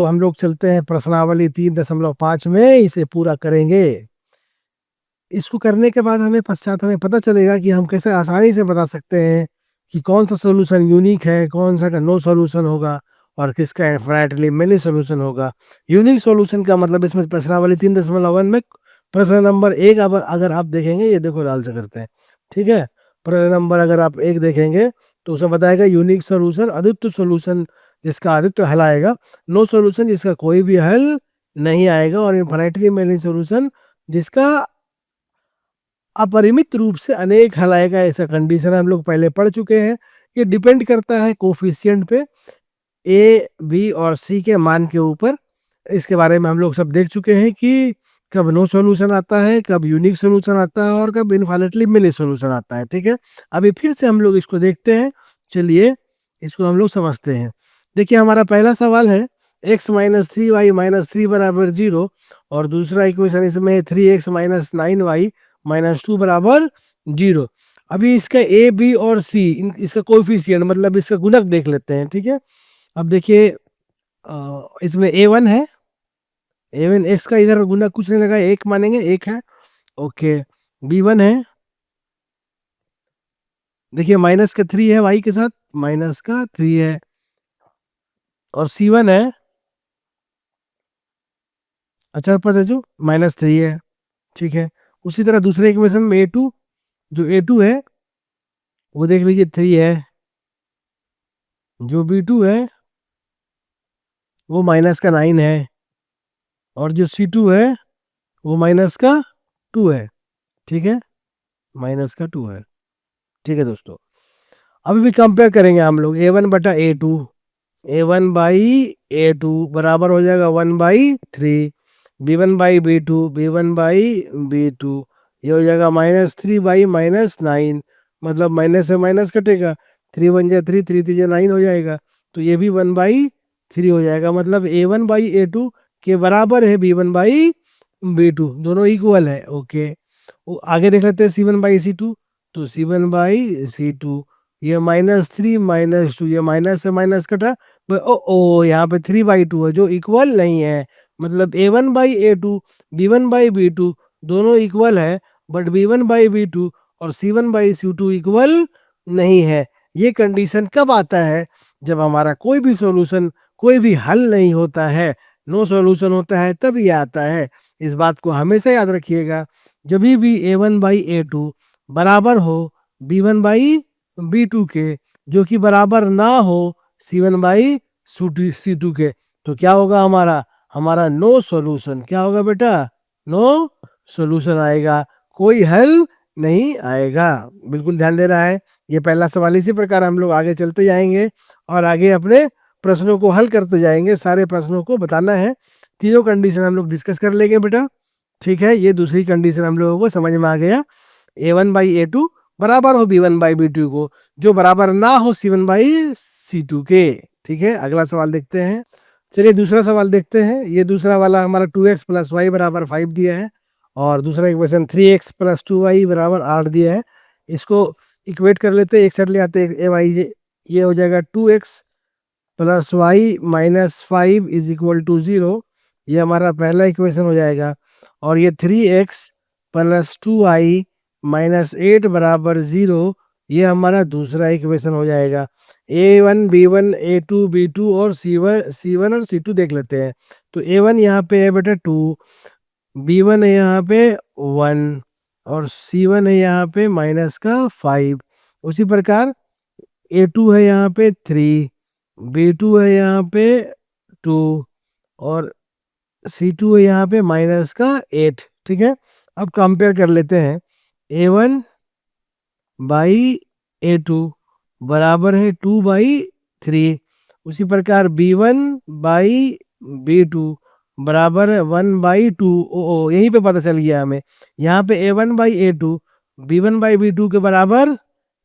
तो हम लोग चलते हैं प्रश्नावली 3.5 में, इसे पूरा करेंगे। इसको करने के बाद हमें पता चलेगा कि हम कैसे आसानी से बता सकते हैं कि कौन सा सॉल्यूशन यूनिक है, कौन सा का नो सॉल्यूशन होगा और किसका इनफाइनाइटली मेनी सॉल्यूशन होगा। यूनिक सॉल्यूशन का मतलब इसमें प्रश्नावली 3.1 में प्रश्न नंबर 1 अगर आप देखेंगे, ये देखो लाल से करते हैं, ठीक है। प्रश्न नंबर अगर आप 1 देखेंगे तो उसमें बताएगा यूनिक सॉल्यूशन अद्वितीय सॉल्यूशन जिसका अद्वितीय हल आएगा, नो सॉल्यूशन जिसका कोई भी हल नहीं आएगा, और इनफाइनाइटली मेनी सॉल्यूशन जिसका अपरिमित रूप से अनेक हल आएगा। ऐसा कंडीशन हम लोग पहले पढ़ चुके हैं। ये डिपेंड करता है कोफिशिएंट पे, ए बी और सी के मान के ऊपर। इसके बारे में हम लोग सब देख चुके हैं कि कब नो सॉल्यूशन आता है, कब यूनिक सॉल्यूशन आता है और कब इनफाइनाइटली मेनी सॉल्यूशन आता है, ठीक है। अभी फिर से हम लोग इसको देखते हैं, चलिए इसको हम लोग समझते हैं। देखिए हमारा पहला सवाल है x माइनस 3y माइनस 3 बराबर 0, और दूसरा इक्वेशन इसमें है 3x माइनस 9y माइनस 2 बराबर 0। अभी इसका ए बी और सी इसका कोएफिशिएंट मतलब इसका गुणक देख लेते हैं, ठीक है। अब देखिए इसमें a1 है, a1 x का इधर गुणक कुछ नहीं लगा, एक मानेंगे, एक है, ओके। b1 है, देखिए माइनस का 3 है y के साथ, माइनस का 3 है, और c1 है अचर पद है जो -3 है, ठीक है। उसी तरह दूसरे इक्वेशन में a2, जो a2 है वो देख लीजिए 3 है, जो b2 है वो माइनस का 9 है, और जो c2 है वो माइनस का 2 है, ठीक है, माइनस का 2 है, ठीक है दोस्तों। अभी भी कंपेयर करेंगे हम लोग a1 बटा a2, a1 बाई a2 बराबर हो जाएगा 1/3, b1 by b2, b1 by b2, ये हो जाएगा -3 बाई -9, मतलब माइनस से माइनस कटेगा, 3 1 जा 3, 3 3 जा 9 हो जाएगा, तो ये भी 1/3 हो जाएगा, मतलब a1 बाई a2 के बराबर है b1 बाई b2, दोनों इक्वल है, ओके। आगे देख लेते हैं c1 बाई c2, तो c1 बाई c2, ये -3 -2, ये माइनस से माइनस कटा, ओ यहाँ पे 3/2 है जो इक्वल नहीं है, मतलब a1 by a2 b1 by b2 दोनों इक्वल है, बट b1 बाई b2 और c1 बाई c2 इक्वल नहीं है। ये कंडीशन कब आता है? जब हमारा कोई भी सॉल्यूशन, कोई भी हल नहीं होता है, नो सॉल्यूशन होता है, तब ये आता है। इस बात को हमेशा याद रखिएगा, जब भी a1 बाई a2 बराबर हो b1 बाई b2 के, जो कि बराबर ना हो c1 बाई c2 के, तो क्या होगा हमारा नो सॉल्यूशन। क्या होगा बेटा? नो सॉल्यूशन आएगा, कोई हल नहीं आएगा। बिल्कुल ध्यान दे रहा है। ये पहला सवाल। इसी प्रकार हम लोग आगे चलते जाएंगे और आगे अपने प्रश्नों को हल करते जाएंगे। सारे प्रश्नों को बताना है। तीनों कंडीशन हम लोग डिस्कस कर लेंगे बेटा, ठीक है। ये दूसरी कंडीशन हम लोगों को समझ में आ गया, a1 बाई a2 बराबर हो b1 बाई b2 को, जो बराबर ना हो c1 बाई c2 के, ठीक है। अगला सवाल देखते हैं। चलिए दूसरा सवाल देखते हैं। ये दूसरा वाला हमारा 2x प्लस वाई बराबर 5 दिया है, और दूसरा इक्वेशन 3x प्लस 2y बराबर 8 दिया है। इसको इक्वेट कर लेते हैं, एक साइड ले आते हैं, ये हो जाएगा 2x plus Y minus 5 is equal to 0, ये हमारा पहला इक्वेशन हो जाएगा। और ये 3x प्लस 2y माइनस 8 बराबर 0, ये हमारा दूसरा इक्वेशन हो जाएगा। a1 b1 a2 b2 और c1 और c2 देख लेते हैं। तो a1 यहाँ पे है बेटा 2, b1 है यहाँ पे 1, और c1 है यहाँ पे माइनस का 5। उसी प्रकार a2 है यहाँ पे 3, b2 है यहाँ पे 2, और c2 है यहाँ पे माइनस का 8, ठीक है। अब कंपेयर कर लेते हैं। a1 बाई a2 बराबर है 2/3। उसी प्रकार b1 बाई b2 बराबर है 1/2। ओ यहीं पे पता चल गया हमें। यहाँ पे a1 by a2 b1 by b2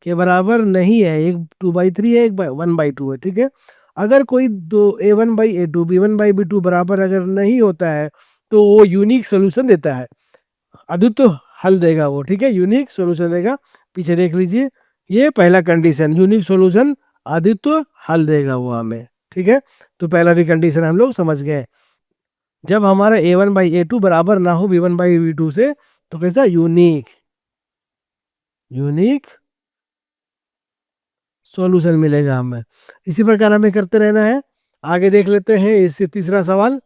के बराबर नहीं है, एक 2/3 है, एक 1/2 है, ठीक है। अगर कोई दो a1 by a2 b1 by b2 बराबर अगर नहीं होता है तो वो यूनिक सोल्यूशन देता है, अद्वितीय हल देगा वो, ठीक है, यूनिक सोल्यूशन देगा। पीछे देख लीजिए, ये पहला कंडीशन, यूनिक सॉल्यूशन अद्वितीय हल देगा वो हमें, ठीक है, तो पहला भी कंडीशन हम लोग समझ गए। जब हमारा a1/a2 बराबर ना हो b1/b2 से, तो कैसा, यूनिक सॉल्यूशन मिलेगा हमें। इसी प्रकार हमें करते रहना है। आगे देख लेते हैं इससे तीसरा सवाल।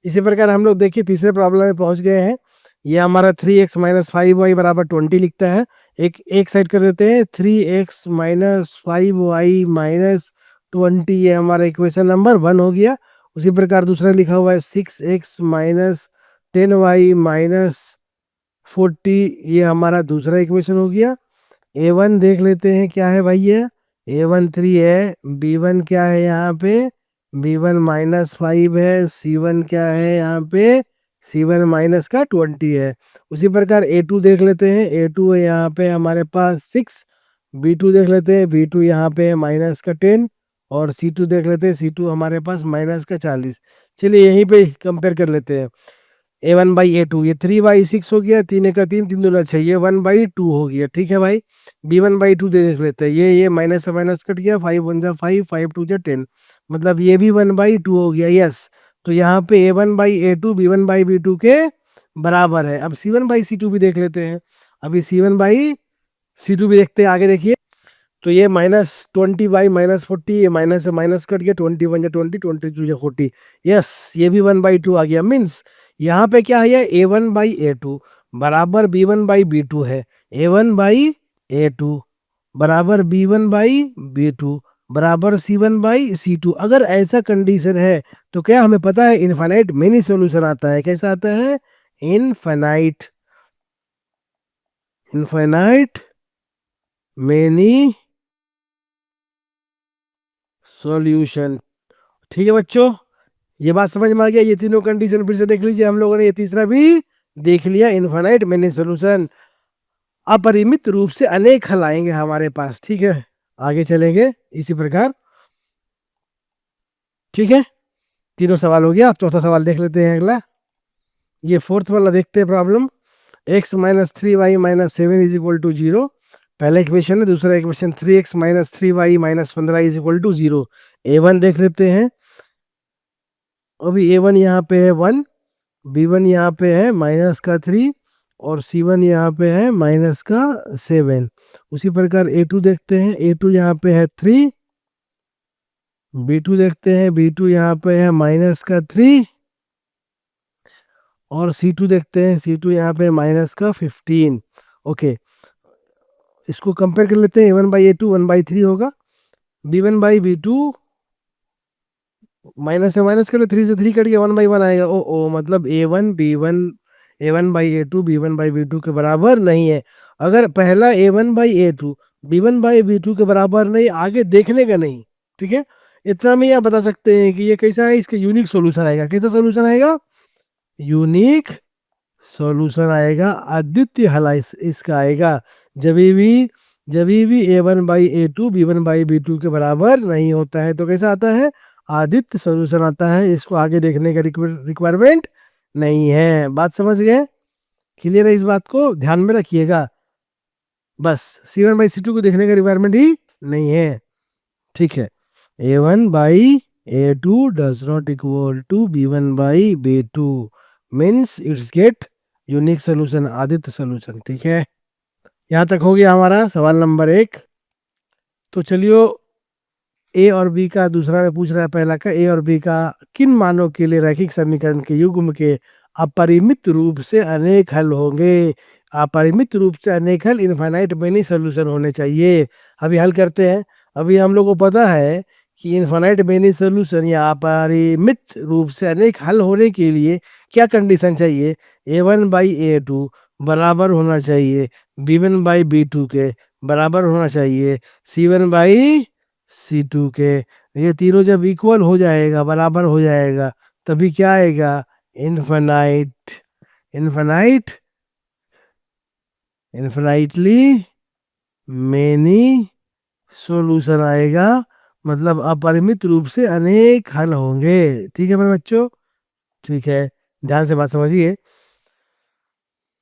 इसी प्रकार हम लोग देखिए तीसरे प्रॉब्लम में पहुंच गए हैं। ये हमारा 3x माइनस 5y बराबर 20 लिखता है। एक साइड कर देते हैं, 3x माइनस 5y माइनस 20, ये हमारा इक्वेशन नंबर 1 हो गया। उसी प्रकार दूसरा लिखा हुआ है 6x माइनस 10y माइनस 40, ये हमारा दूसरा इक्वेशन हो गया। a1 देख लेते हैं क्या है भाई, ये a1 3 है, b1 क्या है यहाँ पे, b1 माइनस 5 है, c1 क्या है यहाँ पे, c1 माइनस का 20 है। उसी प्रकार a2 देख लेते हैं, a2 है यहाँ पे हमारे पास 6, b2 देख लेते हैं, b2 यहाँ पे माइनस का 10, और c2 देख लेते हैं, c2 हमारे पास माइनस का 40। चलिए यहीं पे कंपेयर कर लेते हैं। a1/a2, ये 3/6 हो गया, 3 का 3, 3 दूना 6, ये 1/2 हो गया। ठीक है भाई, b1/2 देख लेते हैं। ये माइनस से माइनस कट गया, 5 1 जा 5, 5 2 जा 10, मतलब ये भी 1/2 हो गया। यस, तो यहाँ पे a1/a2 b1/b2 के बराबर है। अब c1/c2 भी देख लेते हैं। अभी c1/c2 भी देखते हैं, आगे देखिए। तो ये -20/-40, ये माइनस से माइनस कट गया, 21 या 20, 22 या 40। यस, ये भी 1/2 आ गया। मीन्स यहाँ पे क्या है, a1/a2 बराबर b1/b2 है, a1/a2 बराबर b1/b2 बराबर c1/c2। अगर ऐसा कंडीशन है तो क्या हमें पता है इनफाइनाइट मेनी सॉल्यूशन आता है। कैसा आता है, इनफाइनाइट मेनी सॉल्यूशन। ठीक है बच्चों, ये बात समझ में आ गया। ये तीनों कंडीशन फिर से देख लीजिए, हम लोगों ने ये तीसरा भी देख लिया, इनफाइनाइट मेनी सॉल्यूशन, अपरिमित रूप से अनेक हल आएंगे हमारे पास। ठीक है, आगे चलेंगे इसी प्रकार। ठीक है, तीनों सवाल हो गया। अब चौथा सवाल देख लेते हैं अगला। ये फोर्थ वाला देखते हैं problem. x minus 3y minus 7 is equal to 0, पहला इक्वेशन है। दूसरा equation 3x minus 3y minus 15 is equal to 0। a1 देख लेते हैं। अभी a1 यहाँ पे है 1, b1 यहाँ पे है माइनस का 3, और c1 यहाँ पे है माइनस का 7। उसी प्रकार a2 देखते हैं, a2 यहाँ पे है 3, b2 देखते हैं, b2 यहाँ पे है माइनस का 3, और c2 देखते हैं, c2 यहाँ पे माइनस का 15। ओके, इसको कंपेयर कर लेते हैं। a1/a2 1/3 होगा, b1/b2 माइनस से माइनस कर लो, 3 से 3 कट गया, 1/1 आएगा। ओ मतलब a1/b2 b1/b2 के बराबर नहीं है। अगर पहला a1/a2 b1/b2 के बराबर नहीं, आगे देखने का नहीं। ठीक है, इतना में आप बता सकते हैं कि ये कैसा है, इसका यूनिक सॉल्यूशन आएगा। कैसा सॉल्यूशन आएगा, यूनिक सॉल्यूशन आएगा, अद्वितीय हल इसका आएगा। जब भी a1/a2 b1/b2 के बराबर नहीं होता है, तो कैसा आता है, आदित्य सॉल्यूशन आता है। इसको आगे देखने का रिक्वायरमेंट नहीं है। बात समझ गए, क्लियर है, इस बात को ध्यान में रखिएगा। बस c1/c2 को देखने का रिक्वायरमेंट ही नहीं है। ठीक है, a1/a2 does not equal to b1/b2 means it's get unique solution, Aditya solution. ठीक है, यहाँ तक हो गया हमारा सवाल नंबर 1। तो चलिए ए और बी का दूसरा में पूछ रहा है। पहला का, ए और बी का किन मानों के लिए रैखिक समीकरण के युग्म के अपरिमित रूप से अनेक हल होंगे। अपरिमित रूप से अनेक हल, इनफाइनाइट मेनी सोल्यूशन होने चाहिए। अभी हल करते हैं। अभी हम लोग को पता है कि इनफाइनाइट मेनी सोल्यूशन या अपरिमित रूप से अनेक हल होने के लिए क्या कंडीशन चाहिए, a1/a2 बराबर होना चाहिए b1/b2 के बराबर होना चाहिए c1/c2 के। ये तीनों जब इक्वल हो जाएगा, बराबर हो जाएगा, तभी क्या आएगा, इनफाइनाइट इनफाइनाइटली मेनी सॉल्यूशन आएगा, मतलब अपरिमित रूप से अनेक हल होंगे। ठीक है मेरे बच्चों, ठीक है, ध्यान से बात समझिए।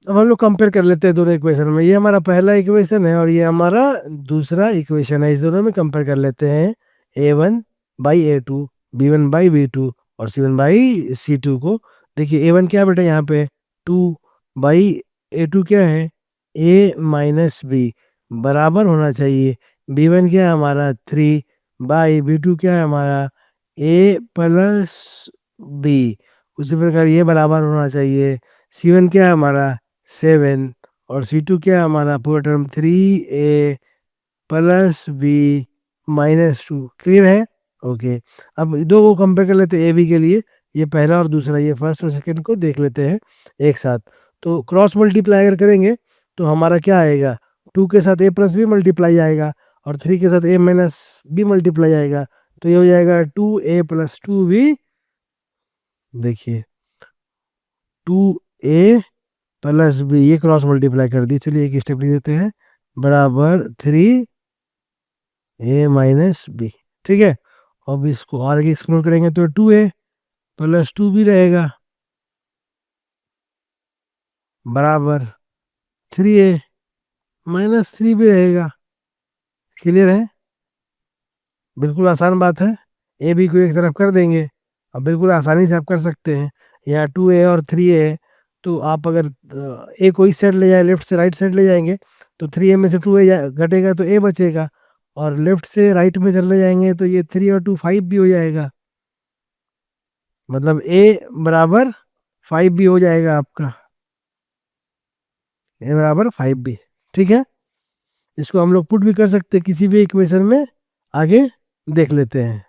अब हम लोग कंपेयर कर लेते हैं दोनों इक्वेशन में। ये हमारा पहला इक्वेशन है और ये हमारा दूसरा इक्वेशन है। इस दोनों में कंपेयर कर लेते हैं। a1 by A2, B1 by B2 और C1 बाई C2 को देखिए A1 क्या बेटा यहाँ पे 2 बाई A2 क्या है A माइनस बी बराबर होना चाहिए B1 क्या है हमारा 3 बाई B2 क्या है हमारा A प्लस बी। उसी प्रकार ये बराबर होना चाहिए C1 क्या है हमारा 7 और C2 क्या है हमारा पूरा term 3A plus B -2। Clear है? ओके। अब दो को कंपेयर कर लेते हैं ए बी के लिए, ये पहला और दूसरा, ये फर्स्ट और सेकंड को देख लेते हैं एक साथ। तो क्रॉस मल्टीप्लाई अगर करेंगे तो हमारा क्या आएगा 2 के साथ ए प्लस बी मल्टीप्लाई आएगा और 3 के साथ ए माइनस बी मल्टीप्लाई आएगा, तो ये हो जाएगा 2a प्लस 2b। देखिए 2a प्लस बी ये क्रॉस मल्टीप्लाई कर दी, चलिए एक स्टेप ले देते हैं बराबर 3a माइनस बी। ठीक है, अब इसको आगे एक्सप्लोर करेंगे तो 2a प्लस 2b रहेगा बराबर 3a माइनस 3b रहेगा। क्लियर है? बिल्कुल आसान बात है, ए बी को एक तरफ कर देंगे, अब बिल्कुल आसानी से आप कर सकते हैं। यहाँ 2a और 3a है, तो आप अगर ए को इस साइड ले जाए, लेफ्ट से राइट साइड ले जाएंगे तो 3a में से 2a घटेगा तो a बचेगा, और लेफ्ट से राइट में चले जाएंगे तो ये 3 और 2 5 भी हो जाएगा, मतलब a बराबर 5 भी हो जाएगा आपका, a बराबर 5 भी। ठीक है, इसको हम लोग पुट भी कर सकते हैं किसी भी इक्वेशन में, आगे देख लेते हैं।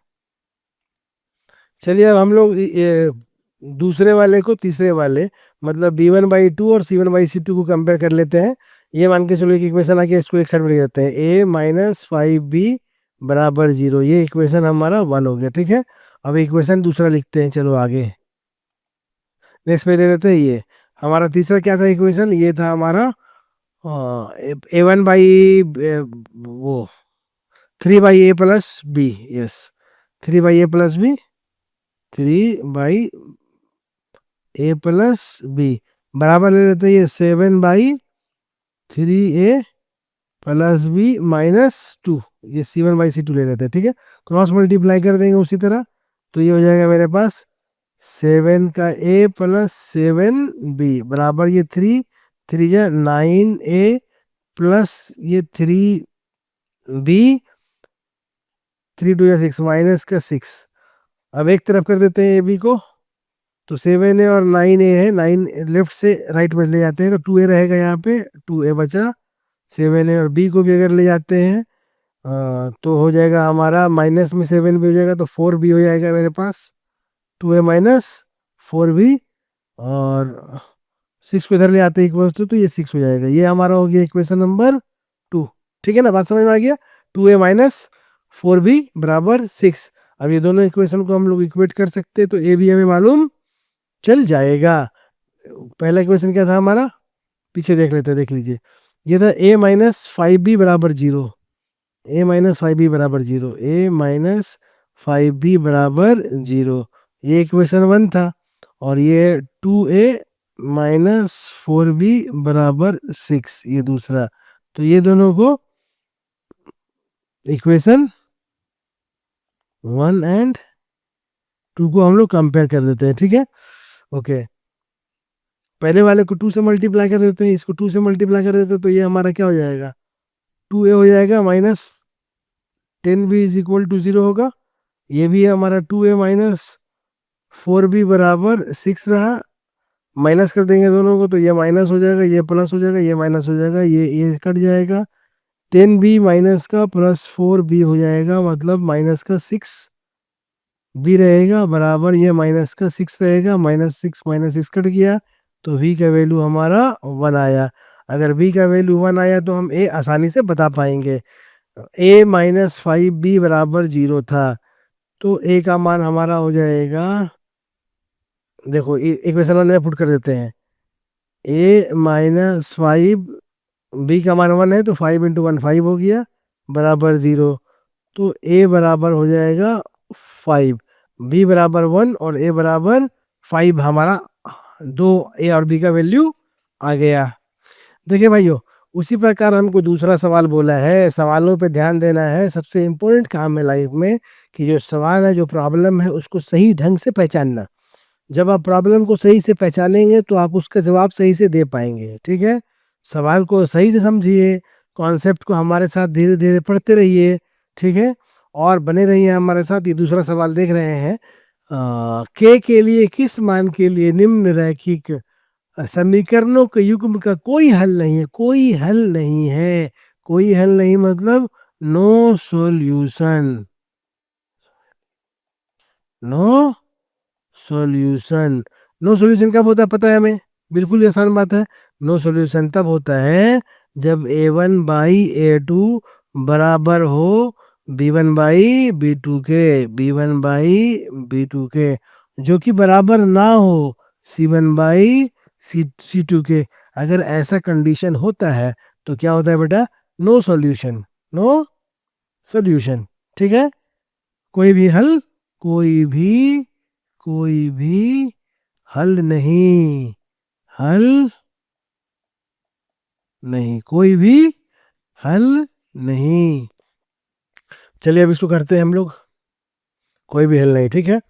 चलिए अब हम लोग ये दूसरे वाले को तीसरे वाले मतलब b1/2 और c1/c2 को कंपेयर कर लेते हैं। ये मान के चलो एक इक्वेशन आके इसको एक साइड में ले जाते हैं, a माइनस 5b बराबर 0, ये इक्वेशन हमारा 1 हो गया। ठीक है, अब इक्वेशन दूसरा लिखते हैं, चलो आगे नेक्स्ट पे ले लेते हैं। ये हमारा तीसरा क्या था इक्वेशन, ये था हमारा a1 बाई वो 3/a plus B, yes 3/a plus B, 3/a plus B बराबर ले लेते हैं ये 7/3a प्लस बी -2, ये c1/c2 ले लेते हैं। ठीक है, क्रॉस मल्टीप्लाई कर देंगे उसी तरह, तो ये हो जाएगा मेरे पास 7 का a प्लस 7b बराबर ये 3 3 या 9a प्लस ये 3b 3 2 या 6 माइनस का 6। अब एक तरफ कर देते हैं ए बी को, तो 7a और 9a है, 9 लेफ्ट से राइट में ले जाते हैं तो 2a रहेगा यहाँ पे, 2a बचा। 7a और b को भी अगर ले जाते हैं तो हो जाएगा हमारा माइनस में 7 भी हो जाएगा तो 4b हो जाएगा मेरे पास, 2a माइनस 4b और 6 को इधर ले आते हैं इक्वल तो ये 6 हो जाएगा। ये हमारा हो गया इक्वेशन नंबर 2। ठीक है ना, बात समझ में आ गया? 2a माइनस 4b बराबर 6। अब ये दोनों इक्वेशन को हम लोग इक्वेट कर सकते हैं तो ए भी हमें मालूम चल जाएगा। पहला इक्वेशन क्या था हमारा, पीछे देख लेते हैं, देख लीजिए, ये था a माइनस 5b बराबर 0, a माइनस 5b बराबर 0, a माइनस 5b बराबर 0, ये इक्वेशन 1 था। और ये 2a माइनस 4b बराबर 6, ये दूसरा। तो ये दोनों को इक्वेशन 1 एंड 2 को हम लोग कंपेयर कर देते हैं। ठीक है, ओके। पहले वाले को 2 से मल्टीप्लाई कर देते हैं, इसको 2 से मल्टीप्लाई कर देते हैं, तो ये हमारा क्या हो जाएगा 2a हो जाएगा minus 10b is equal to 0 होगा। ये भी हमारा 2a माइनस 4b बराबर 6 रहा, माइनस कर देंगे दोनों को तो ये माइनस हो जाएगा, ये प्लस हो जाएगा, ये माइनस हो जाएगा, ये कट जाएगा। 10b माइनस का प्लस 4b हो जाएगा, मतलब माइनस का 6b रहेगा बराबर ये माइनस का 6 रहेगा, -6 कट गया तो v का वैल्यू हमारा 1 आया। अगर v का वैल्यू 1 आया तो हम a आसानी से बता पाएंगे। a माइनस 5b बराबर 0 था, तो a का मान हमारा हो जाएगा, देखो इक्वेशन में पुट कर देते हैं, a माइनस 5b का मान 1 है तो 5 इंटू 1 5 हो गया बराबर 0, तो a बराबर हो जाएगा 5, b बराबर 1 और a बराबर 5, हमारा दो a और b का वैल्यू आ गया। देखिए भाइयों, उसी प्रकार हमको दूसरा सवाल बोला है, सवालों पे ध्यान देना है। सबसे इम्पोर्टेंट काम है लाइफ में कि जो सवाल है, जो प्रॉब्लम है, उसको सही ढंग से पहचानना। जब आप प्रॉब्लम को सही से पहचानेंगे तो आप उसका जवाब सही से दे पाएंगे। ठीक है, सवाल को सही से समझिए, कॉन्सेप्ट को हमारे साथ धीरे धीरे पढ़ते रहिए। ठीक है, और बने रहिए हमारे साथ। ये दूसरा सवाल देख रहे हैं, के लिए किस मान के लिए निम्न रैखिक समीकरणों के युग्म का कोई हल नहीं है। कोई हल नहीं है, कोई हल नहीं मतलब no solution, no solution. No solution कब होता है पता है हमें? बिल्कुल ही आसान बात है। नो सॉल्यूशन तब होता है जब a1/a2 बराबर हो b1/b2 के, b1/b2 के, जो कि बराबर ना हो c1/c2 के। अगर ऐसा कंडीशन होता है तो क्या होता है बेटा? No solution, no solution. ठीक है, कोई भी हल, कोई भी, कोई भी हल नहीं, हल नहीं, कोई भी हल नहीं। चलिए अब इसको करते हैं हम लोग। कोई भी हल नहीं, ठीक है,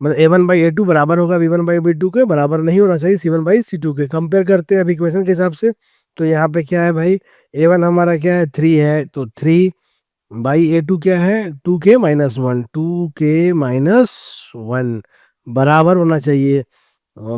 मतलब a1/a2 बराबर होगा b1/b2 के, बराबर नहीं होना चाहिए c1/c2 के। कंपेयर करते हैं अभी इक्वेशन के हिसाब से। तो यहाँ पे क्या है भाई, a1 हमारा क्या है 3 है, तो 3/a2 क्या है 2k-1, 2k-1 बराबर होना चाहिए।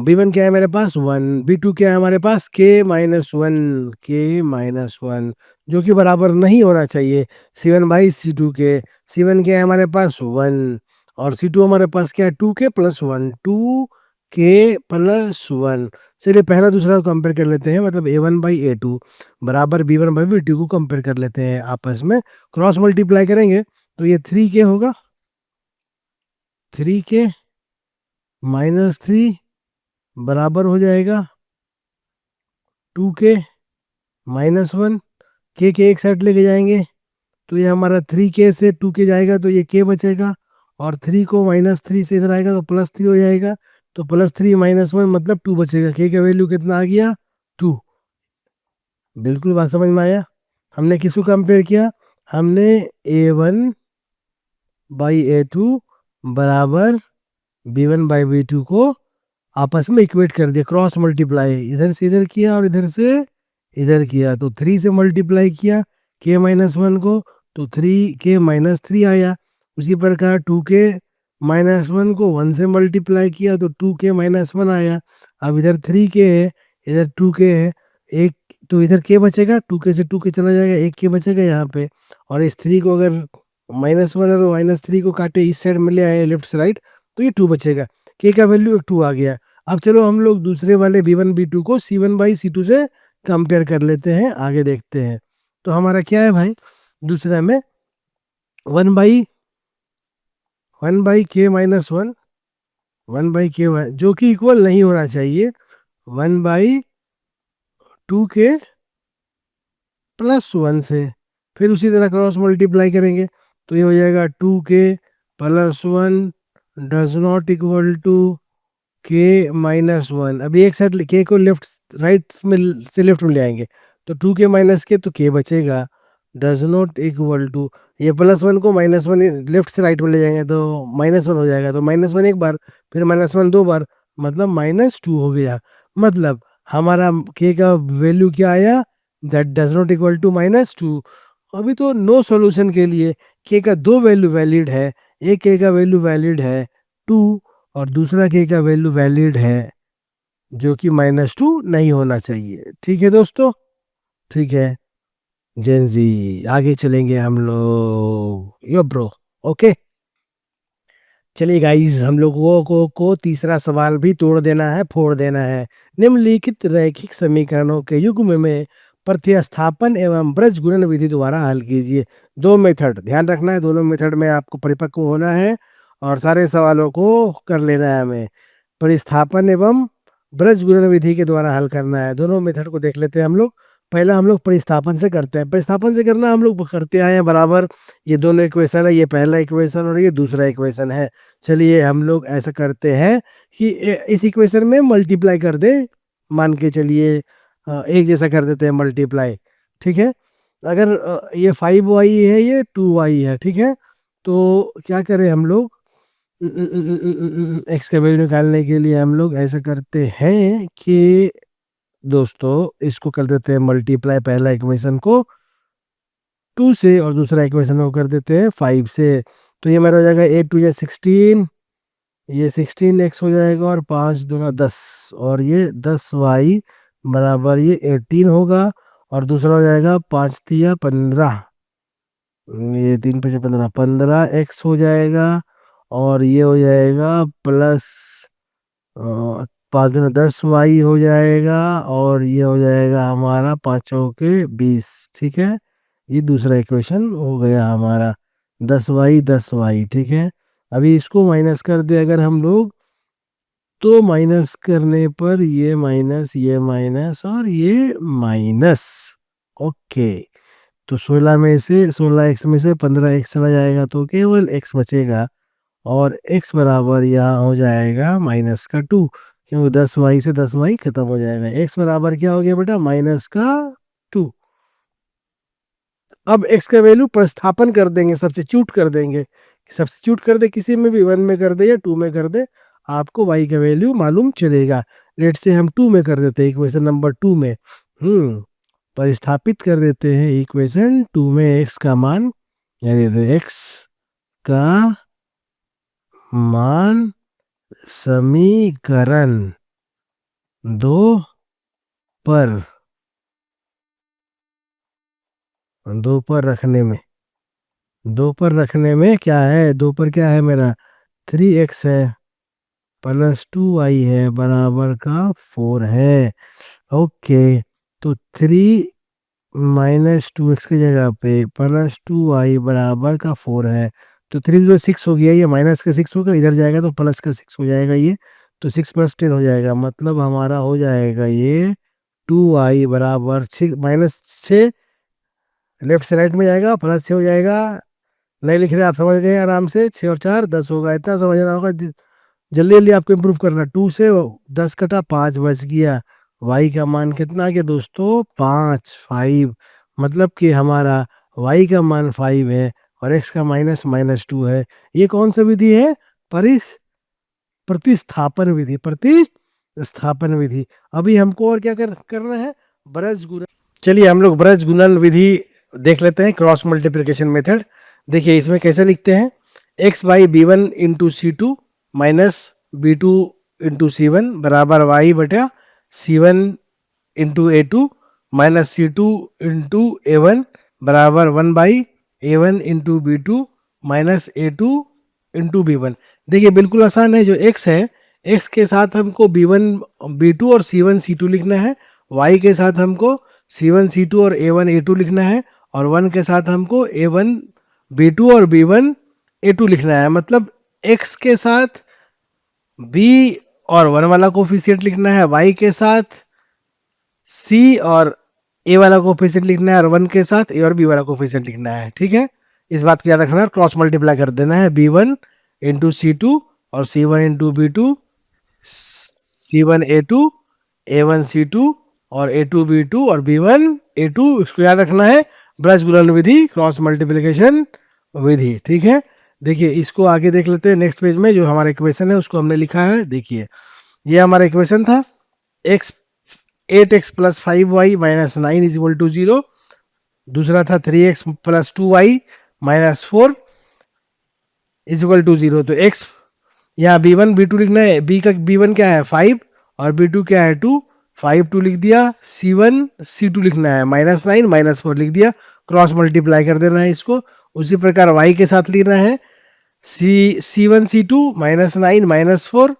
b1 क्या है मेरे पास 1, b2 क्या है हमारे पास k-1, k-1, जो कि बराबर नहीं होना चाहिए c1/c2 के। c1 क्या है हमारे पास 1, और c2 हमारे पास क्या है 2k+1, 2k+1। चलिए पहला दूसरा को कंपेयर कर लेते हैं, मतलब a1/a2 बराबर b1/b2 को कंपेयर कर लेते हैं आपस में। क्रॉस मल्टीप्लाई करेंगे तो ये 3k होगा, 3k-3 बराबर हो जाएगा 2k-1। के एक साइड लेके जाएंगे तो ये हमारा 3k से 2k जाएगा तो ये k बचेगा, और 3 को -3 से इधर आएगा तो +3 हो जाएगा। तो +3-1 मतलब 2 बचेगा। k का वैल्यू कितना आ गया 2। बिल्कुल बात समझ में आया। हमने किसको कंपेयर किया? हमने a1/a2 बराबर b1/b2 को आपस में इक्वेट कर दिया, क्रॉस मल्टीप्लाई, इधर से इधर किया और इधर से इधर किया। तो 3 से मल्टीप्लाई किया k-1 को, तो 3k-3 आया। उसी प्रकार 2k-1 को 1 से मल्टीप्लाई किया तो 2k-1 आया। अब इधर 3k है, इधर 2k है, एक तो इधर k बचेगा, 2k से 2k चला जाएगा, एक k बचेगा यहाँ पे। और इस 3 को अगर -1 और -3 को काटे, इस साइड में ले आए लेफ्ट से राइट, तो ये 2 बचेगा। k का वैल्यू 2 आ गया। अब चलो हम लोग दूसरे वाले b1/b2 को c1/c2 से कंपेयर कर लेते हैं, आगे देखते हैं। तो हमारा क्या है भाई, दूसरा में 1/k-1, 1/k जो कि इक्वल नहीं होना चाहिए 1/2k+1 से। फिर उसी तरह क्रॉस मल्टीप्लाई करेंगे तो ये हो जाएगा 2k+1 does not equal to k-1। अभी एक साइड k को लेफ्ट राइट में से लेफ्ट में ले आएंगे तो 2k-k तो k बचेगा, डज नॉट इक्वल टू, ये +1 को -1 लेफ्ट से राइट में ले जाएंगे तो -1 हो जाएगा। तो -1 एक बार, फिर -1 दो बार, मतलब -2 हो गया। मतलब हमारा k का वैल्यू क्या आया, that does not equal to -2। अभी तो नो सॉल्यूशन के लिए k का दो वैल्यू वैलिड है, एक k का वैल्यू वैलिड है 2, और दूसरा k का वैल्यू वैलिड है जो कि -2 नहीं होना चाहिए। ठीक है दोस्तों, ठीक है जेंजी, आगे चलेंगे हम लोग, यो ब्रो, ओके। चलिए गाइस, हम लोगों को तीसरा सवाल भी तोड़ देना है, फोड़ देना है। निम्नलिखित रैखिक समीकरणों के युग्म में प्रतिस्थापन एवं ब्रज गुणन विधि द्वारा हल कीजिए। दो मेथड ध्यान रखना है, दोनों मेथड में आपको परिपक्व होना है और सारे सवालों को कर लेना है हमें। प्रतिस्थापन एवं ब्रज गुणन विधि के द्वारा हल करना है। दोनों मेथड को देख लेते हैं हम लोग। पहला हम लोग प्रतिस्थापन से करते हैं। प्रतिस्थापन से करना हम लोग करते आए हैं बराबर। ये दोनों इक्वेशन है, ये पहला इक्वेशन और ये दूसरा इक्वेशन है। चलिए हम लोग ऐसा करते हैं कि इस इक्वेशन में मल्टीप्लाई कर दे, मान के चलिए एक जैसा कर देते हैं मल्टीप्लाई। ठीक है। अगर ये 5y है, ये 2y है, ठीक है। तो क्या करें हम लोग, एक्स का वैल्यू निकालने के लिए हम लोग ऐसा करते हैं कि दोस्तों इसको कर देते हैं मल्टीप्लाई, पहला इक्वेशन को 2 से और दूसरा इक्वेशन को कर देते हैं 5 से। तो ये मेरा हो जाएगा 8 2 16, ये 16x हो जाएगा और 5 दूना 10, और ये 10y बराबर ये 18 होगा। और दूसरा हो जाएगा 5 तिया 15, ये 3 5 15, 15x हो जाएगा। और ये हो जाएगा प्लस 5 दूना 10y हो जाएगा। और ये हो जाएगा हमारा 5 के 20, ठीक है। ये दूसरा इक्वेशन हो गया हमारा 10y, ठीक है। अभी इसको माइनस कर दे अगर हम लोग, तो माइनस करने पर ये माइनस और ये माइनस, ओके। तो 16 में से 16x में से 15x चला जाएगा तो केवल x बचेगा, और x बराबर यहाँ हो जाएगा -2, क्योंकि 10y से 10y खत्म हो जाएगा। x बराबर क्या हो गया बेटा, -2। अब x का वैल्यू प्रतिस्थापन कर देंगे, सब्स्टिट्यूट कर देंगे। सब्स्टिट्यूट कर दे, किसी में भी 1 में कर दे या 2 में कर दे, आपको y का वैल्यू मालूम चलेगा। लेट से हम 2 में कर देते हैं, इक्वेशन नंबर 2 में प्रतिस्थापित कर देते हैं इक्वेशन 2 में x का मान, यानी x का मान समीकरण 2 पर रखने में, 2 पर रखने में क्या है, 2 पर क्या है मेरा 3x है प्लस 2y है बराबर का 4 है, ओके। तो 3 माइनस 2x की जगह पे प्लस 2y बराबर का 4 है। तो 3 जो 6 हो गया, ये माइनस का 6 होगा, इधर जाएगा तो प्लस का 6 हो जाएगा, ये तो 6 + 10 हो जाएगा। मतलब हमारा हो जाएगा ये 2y बराबर -6, लेफ्ट से राइट में जाएगा, +6 हो जाएगा। नहीं लिख रहे आप, समझ गए आराम से, 6 और 4 10 होगा, इतना समझना होगा। जल्दी जल्दी आपको इम्प्रूव करना। 2 से 10 कटा 5 बच गया। y का मान कितना आ गया दोस्तों, 5। मतलब कि हमारा y का मान 5 है और x का -2 है। ये कौन सा विधि है, प्रतिस्थापन विधि, प्रतिस्थापन विधि। अभी हमको और क्या करना है, ब्रज गुणन। चलिए हम लोग ब्रज गुणन विधि देख लेते हैं, क्रॉस मल्टीप्लिकेशन मेथड। देखिए इसमें कैसे लिखते हैं, x/b1 into c2 minus b2 into c1 बराबर y बटा c1 into a2 minus c2 into a1 बराबर 1/a1 into b2 minus a2 into b1। देखिए बिल्कुल आसान है। जो x है, x के साथ हमको b1 b2 और c1 c2 लिखना है, y के साथ हमको c1 c2 और a1 a2 लिखना है, और 1 के साथ हमको a1 b2 और b1 a2 लिखना है। मतलब x के साथ b और 1 वाला कोफिशिएंट लिखना है, y के साथ c और a वाला कोफिशिएंट लिखना है, और 1 के साथ a और b वाला कोफिशिएंट लिखना है, ठीक है। इस बात को याद रखना है, क्रॉस मल्टीप्लाई कर देना है, b1 इंटू c2 और c1 into b2, c1 a2 a1 c2 और a2 b2 और b1 a2, इसको याद रखना है। ब्रज गुणन विधि, क्रॉस मल्टीप्लिकेशन विधि, ठीक है। देखिए इसको आगे देख लेते हैं। नेक्स्ट पेज में जो हमारा इक्वेशन है उसको हमने लिखा है, देखिए ये हमारा इक्वेशन था, x 8x + 5y - 9 = 0। दूसरा था 3x + 2y - 4 = 0। तो x यहाँ b1 b2 लिखना है, b1 क्या है 5 और b2 क्या है 2, 5 2 लिख दिया। c1 c2 लिखना है, -9 - 4 लिख दिया, क्रॉस मल्टीप्लाई कर देना है इसको। उसी प्रकार y के साथ लिखना है, c1 c2 -9 - 4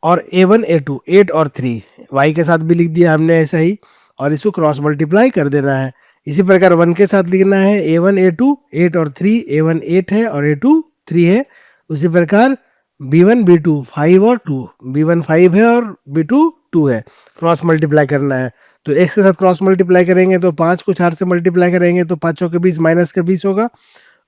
और a1 a2 8 और 3, y के साथ भी लिख दिया हमने ऐसा ही, और इसको क्रॉस मल्टीप्लाई कर देना है। इसी प्रकार 1 के साथ लिखना है, a1 a2 8 और 3, a1 8 है और a2 3 है। उसी प्रकार b1 b2 5 और 2, b1 5 है और b2 2 है, क्रॉस मल्टीप्लाई करना है। तो x के साथ क्रॉस मल्टीप्लाई करेंगे तो 5 को 4 से मल्टीप्लाई करेंगे तो 5 के 20 -20 होगा,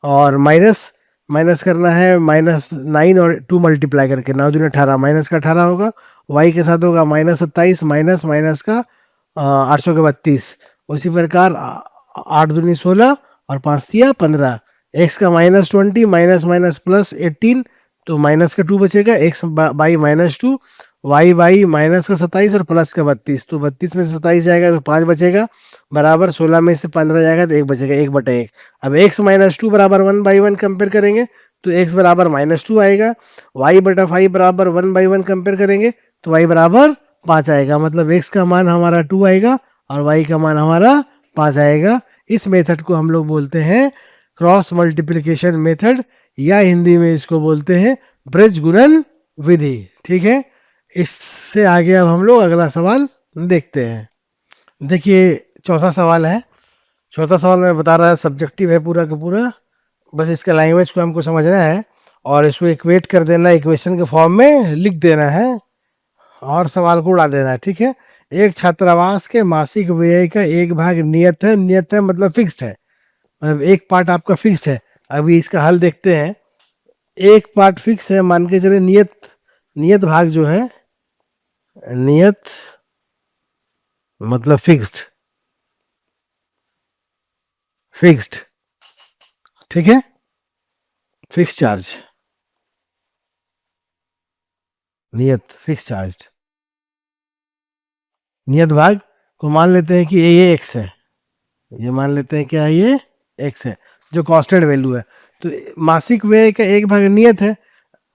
और माइनस करना है -9 और 2 मल्टीप्लाई करके, 9 दूनी 18, माइनस का 18 होगा। y के साथ होगा -27 माइनस का 832। उसी प्रकार 8 दूनी 16 और 5 तिया 15, एक्स का -20 माइनस माइनस +18, तो माइनस का 2 बचेगा, X by -2, Y by minus का 27 और प्लस का 32, तो 32 में से 27 जाएगा तो 5 बचेगा, बराबर 16 में से 15 जाएगा तो 1 बचेगा, 1/1। अब x -2 बराबर 1/1 कंपेयर करेंगे तो x बराबर -2 आएगा, y/5 बराबर 1/1 कंपेयर करेंगे तो y बराबर 5 आएगा, मतलब x का मान हमारा 2 आएगा और y का मान हमारा 5 आएगा। इस मेथड को हम लोग बोलते हैं क्रॉस मल्टीप्लिकेशन मेथड, या हिंदी में इसको बोलते हैं ब्रज गुणन विधि। ठीक है, इससे आगे अब हम लोग अगला सवाल देखते हैं। देखिए चौथा सवाल है। चौथा सवाल मैं बता रहा है सब्जेक्टिव है पूरा का पूरा, बस इसका लैंग्वेज को हमको समझना है और इसको इक्वेट कर देना, इक्वेशन के फॉर्म में लिख देना है और सवाल को उड़ा देना है। ठीक है, एक छात्रावास के मासिक व्यय का एक भाग नियत है, नियत है मतलब फिक्स्ड है, मतलब एक पार्ट आपका फिक्स्ड है। अभी इसका हल देखते हैं। एक पार्ट फिक्स है, मान के चले नियत, नियत भाग जो है, नियत मतलब फिक्स्ड, फिक्स्ड, ठीक है, फिक्स चार्ज, नियत फिक्स चार्ज, नियत भाग को मान लेते हैं कि ये एक्स है, ये मान लेते हैं क्या ये एक्स है जो कांस्टेंट वैल्यू है। तो मासिक व्यय का एक भाग नियत है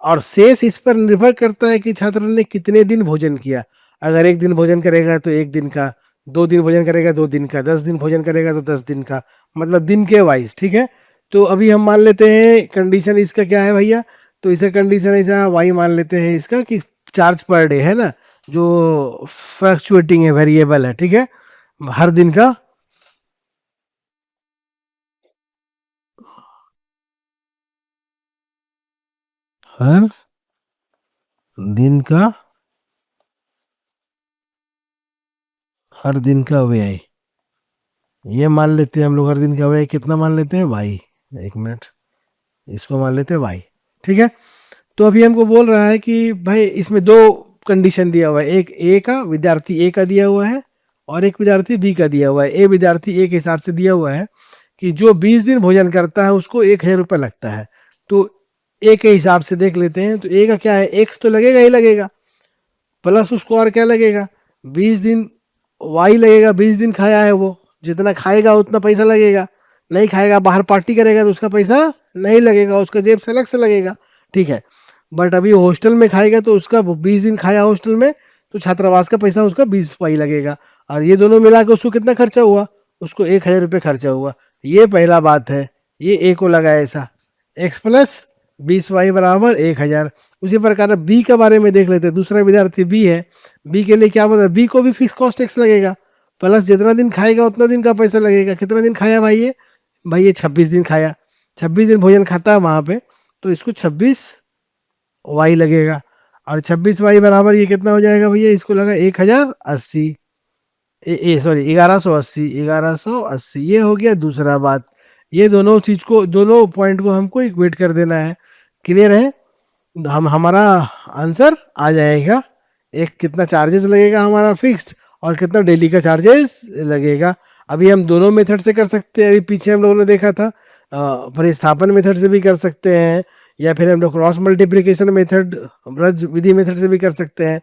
और शेष इस पर निर्भर करता है कि छात्र ने कितने दिन भोजन किया। अगर 1 दिन भोजन करेगा तो 1 दिन का, 2 दिन भोजन करेगा 2 दिन का, 10 दिन भोजन करेगा तो 10 दिन का, मतलब दिन के वाइज। ठीक है, तो अभी हम मान लेते हैं कंडीशन इसका क्या है भैया, तो इसे कंडीशन ऐसा वाई मान लेते हैं इसका कि चार्ज पर डे है ना, जो फ्लक्चुएटिंग है, वेरिएबल है। ठीक है, हर दिन का, हर दिन का, हर दिन का व्यय, ये मान लेते हैं हम लोग, हर दिन का व्यय कितना मान लेते हैं वाई, 1 मिनट, इसको मान लेते हैं वाई। ठीक है, तो अभी हमको बोल रहा है कि भाई इसमें 2 कंडीशन दिया हुआ है, एक ए का, विद्यार्थी ए का दिया हुआ है और एक विद्यार्थी बी का दिया हुआ है। ए विद्यार्थी ए के हिसाब से दिया हुआ है कि जो 20 दिन भोजन करता है उसको 1,000 रुपये लगता है। तो ए के हिसाब से देख लेते हैं, तो ए का क्या है, एक्स तो लगेगा ही लगेगा, प्लस उसको और क्या लगेगा 20 दिन, वाई लगेगा, 20 दिन खाया है वो, जितना खाएगा उतना पैसा लगेगा, नहीं खाएगा बाहर पार्टी करेगा तो उसका पैसा नहीं लगेगा, उसका जेब से अलग से लगेगा। ठीक है, बट अभी हॉस्टल में खाएगा तो उसका 20 दिन खाया हॉस्टल में, तो छात्रावास का पैसा उसका 20 पाई लगेगा, और ये दोनों मिला के उसको कितना खर्चा हुआ, उसको 1,000 रुपये खर्चा हुआ। ये पहला बात है, ये ए को लगा ऐसा, एक्स प्लस 20 वाई बराबर 1,000। उसी प्रकार बी के बारे में देख लेते हैं, दूसरा विद्यार्थी बी है, बी के लिए क्या बता, बी को भी फिक्स कॉस्ट टैक्स लगेगा, प्लस जितना दिन खाएगा उतना दिन का पैसा लगेगा। कितना दिन खाया भाई ये, भाई ये 26 दिन खाया, 26 दिन भोजन खाता है वहाँ पे, तो इसको 26 वाई लगेगा, और 26 वाई बराबर ये कितना हो जाएगा भैया, इसको लगा 1,080, सॉरी 1,180, 1,180। ये हो गया दूसरा बात। ये दोनों चीज को, दोनों पॉइंट को हमको इक्वेट कर देना है। क्लियर है, हम हमारा आंसर आ जाएगा, एक कितना चार्जेस लगेगा हमारा फिक्स्ड और कितना डेली का चार्जेस लगेगा। अभी हम दोनों मेथड से कर सकते हैं, अभी पीछे हम लोगों ने देखा था प्रतिस्थापन मेथड से भी कर सकते हैं, या फिर हम लोग क्रॉस मल्टीप्लिकेशन मेथड, ब्रज विधि मेथड से भी कर सकते हैं।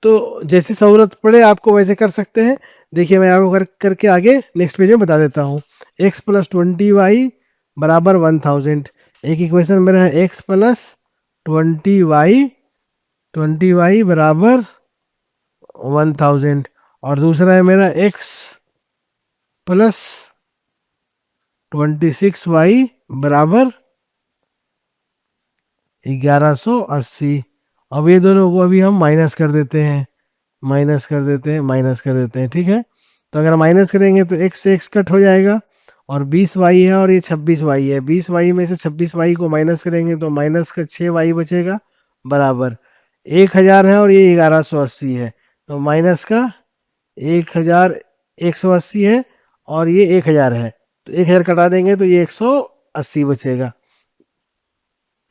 तो जैसी सहूलत पड़े आपको वैसे कर सकते हैं। देखिए मैं आपको करके आगे नेक्स्ट पेज में बता देता हूँ। x + 20y बराबर 1000, एक इक्वेशन मेरा है x + 20y बराबर 1000, और दूसरा है मेरा x + 26y बराबर 1,180। अब ये दोनों को अभी हम माइनस कर देते हैं, माइनस कर देते हैं, माइनस कर देते हैं। ठीक है, तो अगर माइनस करेंगे तो x से x कट हो जाएगा, और 20y है और ये 26y है, 20y में से 26y को माइनस करेंगे तो माइनस का 6y बचेगा, बराबर 1,000 है और ये 1,180 है, तो माइनस का 1,180 है और ये 1,000 है, तो 1,000 कटा देंगे तो ये 180 बचेगा।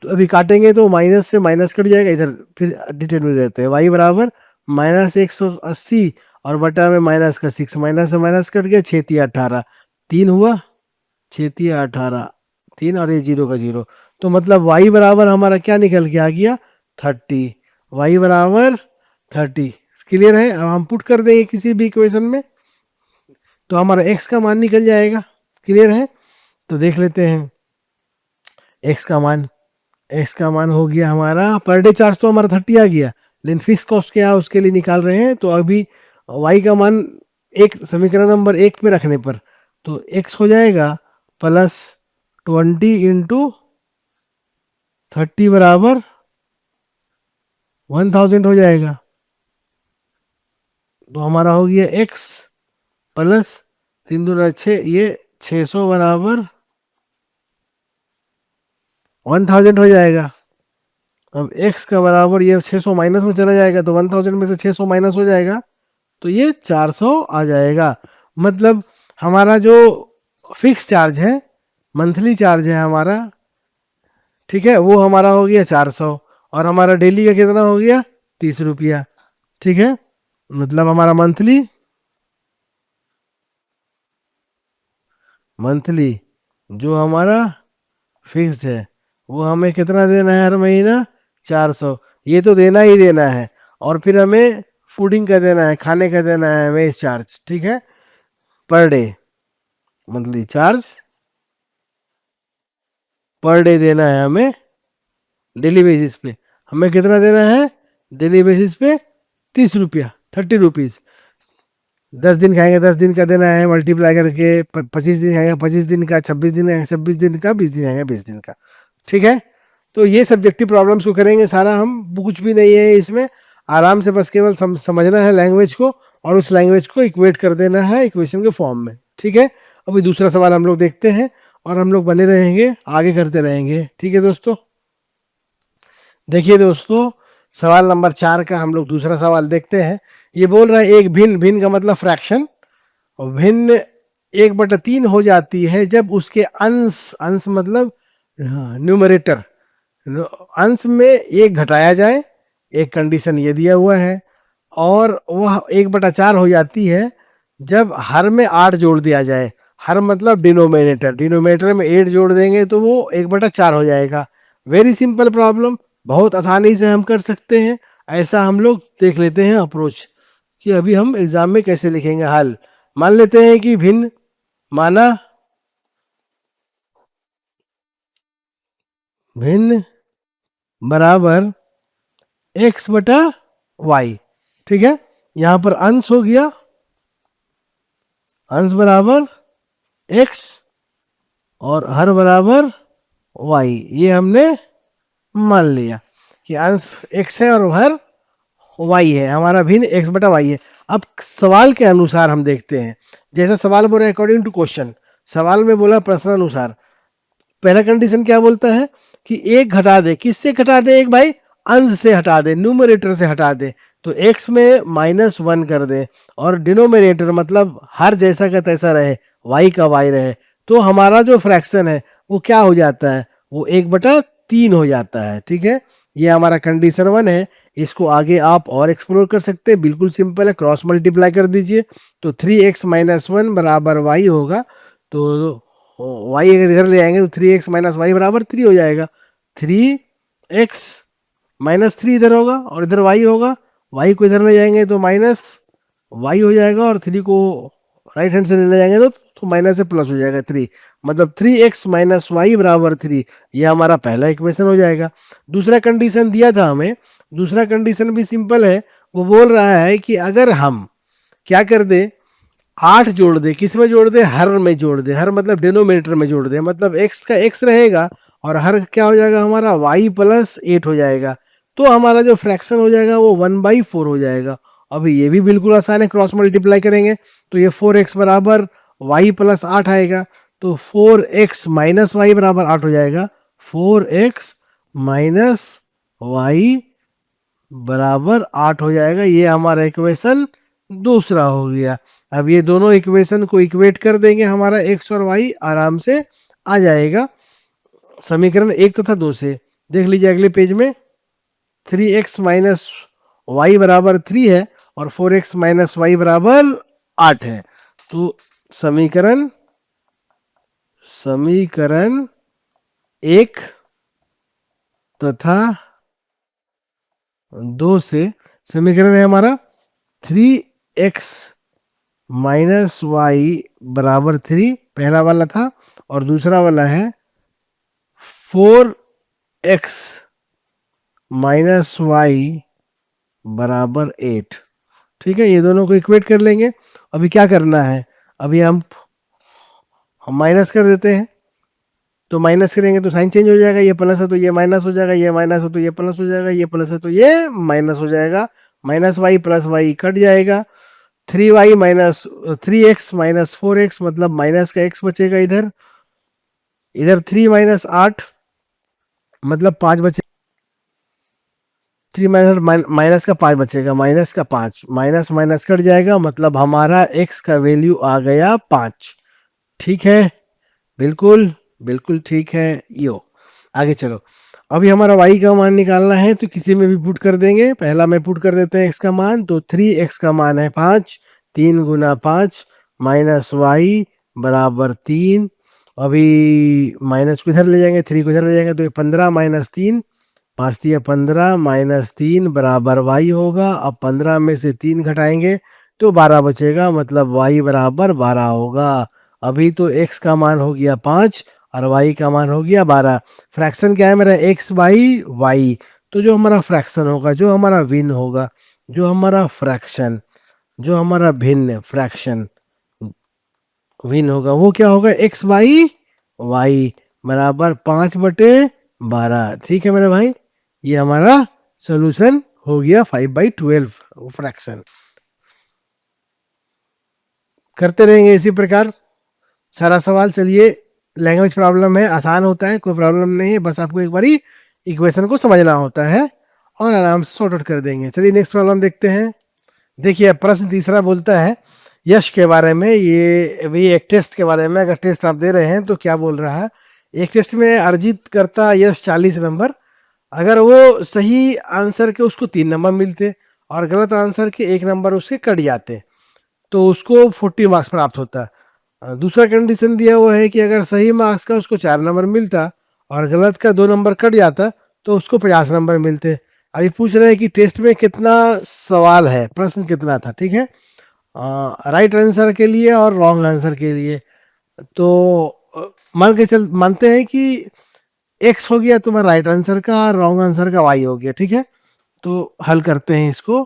तो अभी काटेंगे तो माइनस से माइनस कट जाएगा, इधर फिर डिटेल में रहते हैं, y बराबर -180 और बटा में माइनस का 6, माइनस से माइनस कट गया, 6 तिया 18, 3 हुआ, 6 तिया 18, 3 और ये 0 का 0। तो मतलब y बराबर हमारा क्या निकल के आ गया, 30। y बराबर 30। क्लियर है? अब हम पुट कर देंगे किसी भी इक्वेशन में तो हमारा x का मान निकल जाएगा। क्लियर है? तो देख लेते हैं x का मान। x का मान हो गया हमारा, पर डे चार्ज तो हमारा 30 आ गया, लेकिन फिक्स कॉस्ट क्या है उसके लिए निकाल रहे हैं। तो अभी y का मान एक समीकरण नंबर 1 पे रखने पर तो x हो जाएगा प्लस 20 इंटू 30 बराबर 1000 हो जाएगा। तो हमारा हो गया x प्लस 3 दूना 6, ये 600 बराबर 1000 हो जाएगा। अब x का बराबर ये 600 माइनस में चला जाएगा तो 1000 में से 600 माइनस हो जाएगा तो ये 400 आ जाएगा। मतलब हमारा जो फिक्स चार्ज है, मंथली चार्ज है हमारा, ठीक है, वो हमारा हो गया 400 और हमारा डेली का कितना हो गया, 30 रुपया। ठीक है, मतलब हमारा मंथली जो हमारा फिक्स्ड है वो हमें कितना देना है हर महीना, 400। ये तो देना ही देना है। और फिर हमें फूडिंग का देना है, खाने का देना है, मेस चार्ज। ठीक है, per day monthly charge per day देना है हमें डेली बेसिस पे। हमें कितना देना है डेली बेसिस पे, 30 रुपया, 30 रुपीज़। 10 दिन खाएंगे 10 दिन का देना है मल्टीप्लाई करके, 25 दिन खाएंगे 25 दिन का, 26 दिन खाएंगे 26 दिन का, 20 दिन खाएंगे 20 दिन का। ठीक है, तो ये सब्जेक्टिव प्रॉब्लम्स को करेंगे सारा हम, कुछ भी नहीं है इसमें। आराम से बस केवल समझना है लैंग्वेज को और उस लैंग्वेज को इक्वेट कर देना है इक्वेशन के फॉर्म में। ठीक है, अभी दूसरा सवाल हम लोग देखते हैं और हम लोग बने रहेंगे, आगे करते रहेंगे। ठीक है दोस्तों, देखिए दोस्तों, सवाल नंबर 4 का हम लोग दूसरा सवाल देखते हैं। ये बोल रहा है एक भिन्न, भिन्न का मतलब फ्रैक्शन, और भिन्न 1/3 हो जाती है जब उसके अंश, अंश मतलब न्यूमरेटर, अंश में एक घटाया जाए, एक कंडीशन ये दिया हुआ है, और वह 1/4 हो जाती है जब हर में 8 जोड़ दिया जाए। हर मतलब डिनोमिनेटर, डिनोमिनेटर में 8 जोड़ देंगे तो वो 1/4 हो जाएगा। वेरी सिंपल प्रॉब्लम, बहुत आसानी से हम कर सकते हैं। ऐसा हम लोग देख लेते हैं अप्रोच कि अभी हम एग्जाम में कैसे लिखेंगे हल। मान लेते हैं कि भिन्न माना, भिन्न बराबर x/y। ठीक है, यहां पर अंश हो गया, अंश बराबर x और हर बराबर y। ये हमने मान लिया कि अंश x है और हर y है, हमारा भिन्न x/y है। अब सवाल के अनुसार हम देखते हैं, जैसा सवाल बोल रहा है अकॉर्डिंग टू क्वेश्चन, सवाल में बोला प्रश्न अनुसार। पहला कंडीशन क्या बोलता है कि एक घटा दे, किससे घटा दे, एक भाई अंश से हटा दे, न्यूमरेटर से हटा दे, तो x में -1 कर दे, और डिनोमिनेटर मतलब हर जैसा का तैसा रहे, y का y रहे, तो हमारा जो फ्रैक्शन है वो क्या हो जाता है, वो 1/3 हो जाता है। ठीक है, ये हमारा कंडीशन 1 है। इसको आगे आप और एक्सप्लोर कर सकते हैं, बिल्कुल सिंपल है, क्रॉस मल्टीप्लाई कर दीजिए तो 3x - 1 बराबर y होगा। तो y अगर इधर ले आएंगे तो 3x - y बराबर 3 हो जाएगा। 3x - 3 इधर होगा और इधर y होगा, y को इधर ले जाएंगे तो -y हो जाएगा, और 3 को राइट हैंड से ले जाएंगे तो माइनस से प्लस हो जाएगा 3, मतलब 3x - y बराबर 3। ये हमारा पहला इक्वेशन हो जाएगा। दूसरा कंडीशन दिया था हमें, दूसरा कंडीशन भी सिंपल है। वो बोल रहा है कि अगर हम क्या कर दे, 8 जोड़ दे, किस में जोड़ दे, हर में जोड़ दे, हर मतलब डिनोमिनेटर में जोड़ दे, मतलब x का x रहेगा और हर क्या हो जाएगा हमारा y + 8 हो जाएगा, तो हमारा जो फ्रैक्शन हो जाएगा वो 1/4 हो जाएगा। अभी ये भी बिल्कुल आसान है, क्रॉस मल्टीप्लाई करेंगे तो ये 4x बराबर y + 8 आएगा, तो 4x - y बराबर 8 हो जाएगा, 4x - y बराबर 8 हो जाएगा। ये हमारा इक्वेशन दूसरा हो गया। अब ये दोनों इक्वेशन को इक्वेट कर देंगे, हमारा x और y आराम से आ जाएगा समीकरण 1 तथा 2 से। देख लीजिए अगले पेज में, 3x - y बराबर 3 है और 4x माइनस वाई बराबर 8 है। तो समीकरण एक तथा दो से समीकरण है हमारा 3x माइनस वाई बराबर 3, पहला वाला था, और दूसरा वाला है 4x माइनस वाई बराबर 8। ठीक है, ये दोनों को इक्वेट कर लेंगे। अभी क्या करना है, अभी हम माइनस कर देते हैं। तो माइनस करेंगे तो साइन चेंज हो जाएगा, ये प्लस है तो ये माइनस हो जाएगा, ये माइनस है तो ये प्लस हो जाएगा, ये प्लस है तो ये माइनस हो जाएगा। Minus Y plus Y cut जाएगा। 3y minus 3x minus 4x मतलब माइनस का x बचेगा इधर। इधर 3 माइनस 8 मतलब 5 बचे। 3 माइनस माइनस का 5 बचेगा, माइनस का 5, माइनस माइनस कट जाएगा, मतलब हमारा x का वैल्यू आ गया 5। ठीक है, बिल्कुल बिल्कुल ठीक है। यो आगे चलो, अभी हमारा y का मान निकालना है, तो किसी में भी पुट कर देंगे। पहला में पुट कर देते हैं x का मान, तो 3x का मान है 5, 3 गुना 5 माइनस वाई बराबर 3। अभी माइनस को इधर ले जाएंगे, 3 को इधर ले जाएंगे, तो ये 15 माइनस 3, 5 दिया 15 माइनस 3 बराबर वाई होगा। अब 15 में से 3 घटाएंगे तो 12 बचेगा, मतलब वाई बराबर 12 होगा। अभी तो x का मान हो गया 5 और y का मान हो गया 12। फ्रैक्शन क्या है मेरा, x बाई वाई। तो जो हमारा फ्रैक्शन होगा, जो हमारा भिन्न होगा, जो हमारा फ्रैक्शन, जो हमारा भिन्न फ्रैक्शन भिन्न होगा, वो क्या होगा, x बाई वाई बराबर 5/12। ठीक है मेरे भाई, ये हमारा सोल्यूशन हो गया 5/12 फ्रैक्शन। करते रहेंगे इसी प्रकार सारा सवाल। चलिए, लैंग्वेज प्रॉब्लम है, आसान होता है, कोई प्रॉब्लम नहीं है, बस आपको एक बारी इक्वेशन को समझना होता है और आराम से सॉर्ट आउट कर देंगे। चलिए नेक्स्ट प्रॉब्लम देखते हैं। देखिए प्रश्न तीसरा बोलता है यश के बारे में, ये भी एक टेस्ट के बारे में। अगर टेस्ट आप दे रहे हैं तो क्या बोल रहा है, एक टेस्ट में अर्जित करता यश 40 नंबर, अगर वो सही आंसर के उसको 3 नंबर मिलते और गलत आंसर के 1 नंबर उसके कट जाते, तो उसको 40 मार्क्स प्राप्त होता। दूसरा कंडीशन दिया हुआ है कि अगर सही मार्क्स का उसको 4 नंबर मिलता और गलत का 2 नंबर कट जाता तो उसको 50 नंबर मिलते। अभी पूछ रहे हैं कि टेस्ट में कितना सवाल है, प्रश्न कितना था। ठीक है, राइट आंसर के लिए और रॉन्ग आंसर के लिए। तो मान के चल मानते हैं कि एक्स हो गया तुम्हारा राइट आंसर का, रॉन्ग आंसर का वाई हो गया। ठीक है, तो हल करते हैं इसको,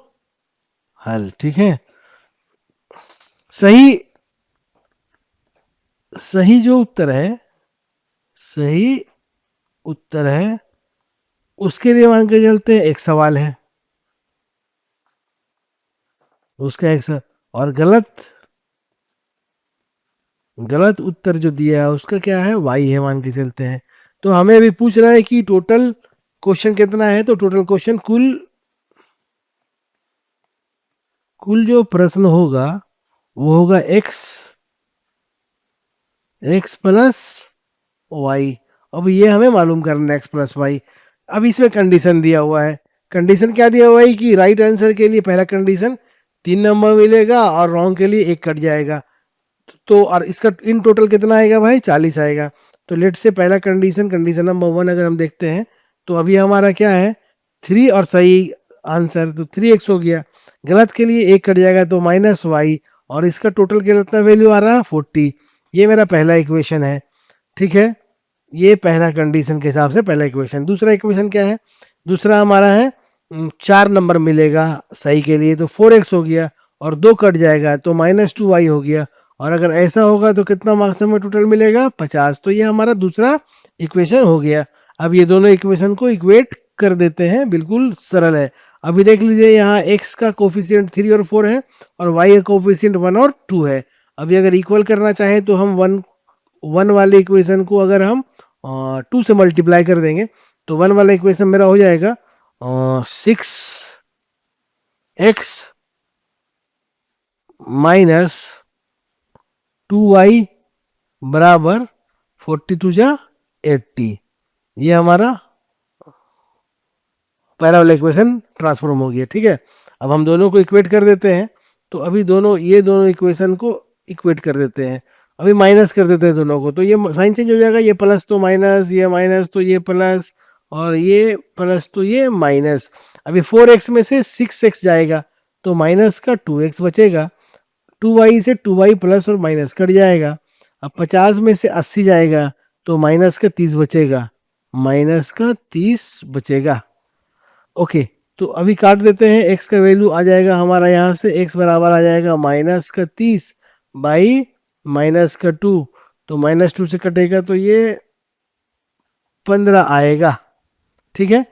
हल। ठीक है, सही सही जो उत्तर है, सही उत्तर है उसके लिए मान के चलते हैं एक सवाल है, उसका एक सवाल, और गलत गलत उत्तर जो दिया है उसका क्या है, वाई है, मान के चलते हैं। तो हमें अभी पूछ रहा है कि टोटल क्वेश्चन कितना है, तो टोटल क्वेश्चन कुल जो प्रश्न होगा वो होगा एक्स प्लस वाई। अब ये हमें मालूम करना है एक्स प्लस वाई। अब इसमें कंडीशन दिया हुआ है, कंडीशन क्या दिया हुआ है कि राइट आंसर के लिए पहला कंडीशन 3 नंबर मिलेगा और रॉन्ग के लिए 1 कट जाएगा। तो और इसका इन टोटल कितना आएगा भाई, 40 आएगा। तो लेट से पहला कंडीशन, कंडीशन नंबर 1 अगर हम देखते हैं तो अभी हमारा क्या है 3 और सही आंसर, तो 3x हो गया। गलत के लिए 1 कट जाएगा तो माइनस वाई, और इसका टोटल कितना वैल्यू आ रहा है 40। ये मेरा पहला इक्वेशन है। ठीक है, ये पहला कंडीशन के हिसाब से पहला इक्वेशन। दूसरा इक्वेशन क्या है, दूसरा हमारा है 4 नंबर मिलेगा सही के लिए, तो 4x हो गया, और 2 कट जाएगा तो -2y हो गया। और अगर ऐसा होगा तो कितना मार्क्स में टोटल मिलेगा 50। तो ये हमारा दूसरा इक्वेशन हो गया। अब ये दोनों इक्वेशन को इक्वेट कर देते हैं, बिल्कुल सरल है। अभी देख लीजिए यहाँ x का कोफिशियंट 3 और 4 है और y का कोफिशियंट 1 और 2 है। अभी अगर इक्वल करना चाहे तो हम वन वाले इक्वेशन को अगर हम 2 से मल्टीप्लाई कर देंगे तो 1 वाला इक्वेशन मेरा हो जाएगा 6x माइनस 2y बराबर 42 जा 80। ये हमारा पहला वाला इक्वेशन ट्रांसफॉर्म हो गया। ठीक है, अब हम दोनों को इक्वेट कर देते हैं, तो अभी ये दोनों इक्वेशन को इक्वेट कर देते हैं, अभी माइनस कर देते हैं दोनों को, तो ये साइन चेंज हो जाएगा, ये प्लस तो माइनस, ये माइनस तो ये प्लस, और ये प्लस तो ये माइनस। अभी 4x में से 6x जाएगा तो माइनस का 2x बचेगा, 2y से 2y प्लस और माइनस कट जाएगा। अब 50 में से 80 जाएगा तो माइनस का 30 बचेगा, माइनस का 30 बचेगा। ओके, तो अभी काट देते हैं, x का वैल्यू आ जाएगा हमारा यहाँ से, x बराबर आ जाएगा माइनस का 30 बाई माइनस का 2, तो माइनस 2 से कटेगा तो ये 15 आएगा। ठीक है,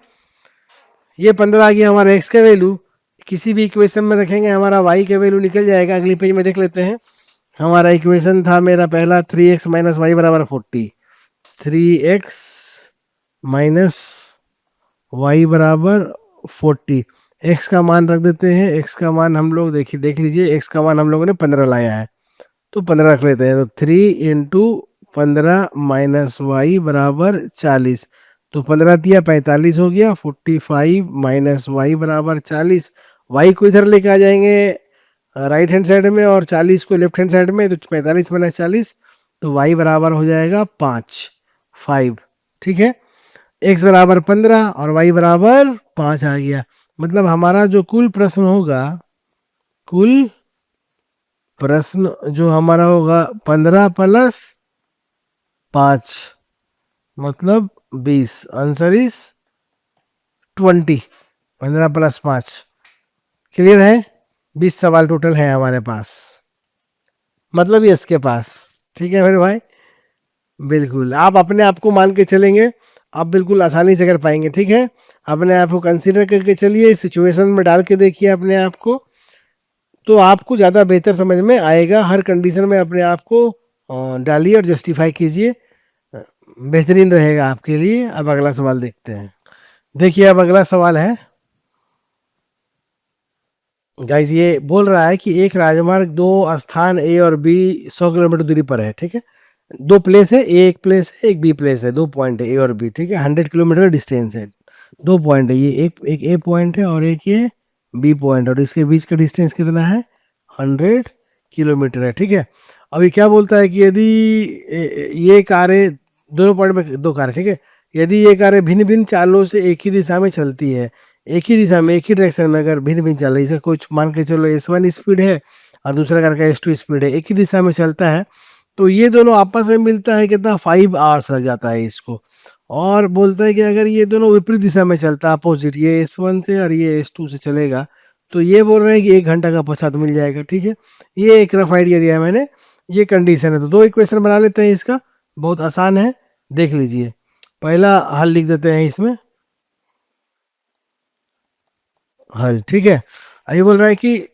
ये 15 आ गया हमारा x का वैल्यू। किसी भी इक्वेशन में रखेंगे हमारा y का वैल्यू निकल जाएगा। अगली पेज में देख लेते हैं, हमारा इक्वेशन था मेरा पहला 3x माइनस वाई बराबर 40, 3x माइनस वाई बराबर 40। x का मान रख देते हैं, x का मान हम लोग देख लीजिए, x का मान हम लोगों ने 15 लाया है तो 15 रख लेते हैं, तो 3 इंटू 15 माइनस वाई बराबर 40, तो 15 दिया 45 हो गया, 45 माइनस वाई बराबर 40। वाई को इधर लेके आ जाएंगे राइट हैंड साइड में और 40 को लेफ्ट हैंड साइड में, तो 45 माइनस 40, तो वाई बराबर हो जाएगा 5। ठीक है, x बराबर 15 और y बराबर 5 आ गया। मतलब हमारा जो कुल प्रश्न होगा, कुल प्रश्न जो हमारा होगा 15 प्लस 5 मतलब 20, आंसर इज 20, 15 प्लस 5। क्लियर है, 20 सवाल टोटल है हमारे पास, मतलब यस के पास। ठीक है मेरे भाई, बिल्कुल आप अपने आप को मान के चलेंगे, आप बिल्कुल आसानी से कर पाएंगे। ठीक है, अपने आप को कंसीडर करके चलिए, सिचुएशन में डाल के देखिए अपने आप को, तो आपको ज़्यादा बेहतर समझ में आएगा। हर कंडीशन में अपने आप को डालिए और जस्टिफाई कीजिए, बेहतरीन रहेगा आपके लिए। अब अगला सवाल देखते हैं। देखिए अब अगला सवाल है गाइस, ये बोल रहा है कि एक राजमार्ग दो स्थान ए और बी 100 किलोमीटर दूरी पर है। ठीक है, दो प्लेस है, ए एक प्लेस है, एक बी प्लेस है, दो पॉइंट है ए और बी। ठीक है, 100 किलोमीटर डिस्टेंस है, दो पॉइंट है, ये एक ए पॉइंट है और एक ये बी पॉइंट, और इसके बीच का डिस्टेंस कितना है, 100 किलोमीटर है। ठीक है, अभी क्या बोलता है कि यदि ये कारें, दोनों पॉइंट में दो कारें, ठीक है, यदि ये कारें भिन्न भिन्न चालों से एक ही दिशा में चलती है, एक ही दिशा में, एक ही डायरेक्शन में अगर भिन्न भिन्न चल रही है, कुछ मान के चलो S1 स्पीड है और दूसरा कार का S2 स्पीड है, एक ही दिशा में चलता है, तो ये दोनों आपस में मिलता है कितना, 5 आवर्स लग जाता है इसको। और बोलता है कि अगर ये दोनों विपरीत दिशा में चलता है, अपोजिट, ये S1 से और ये S2 से चलेगा, तो ये बोल रहे हैं कि 1 घंटा का पश्चात मिल जाएगा। ठीक है, ये एक रफ आइडिया दिया है मैंने, ये कंडीशन है। तो दो इक्वेशन बना लेते हैं इसका, बहुत आसान है, देख लीजिए। पहला हल लिख देते हैं इसमें, हल। ठीक है, ये बोल रहा है कि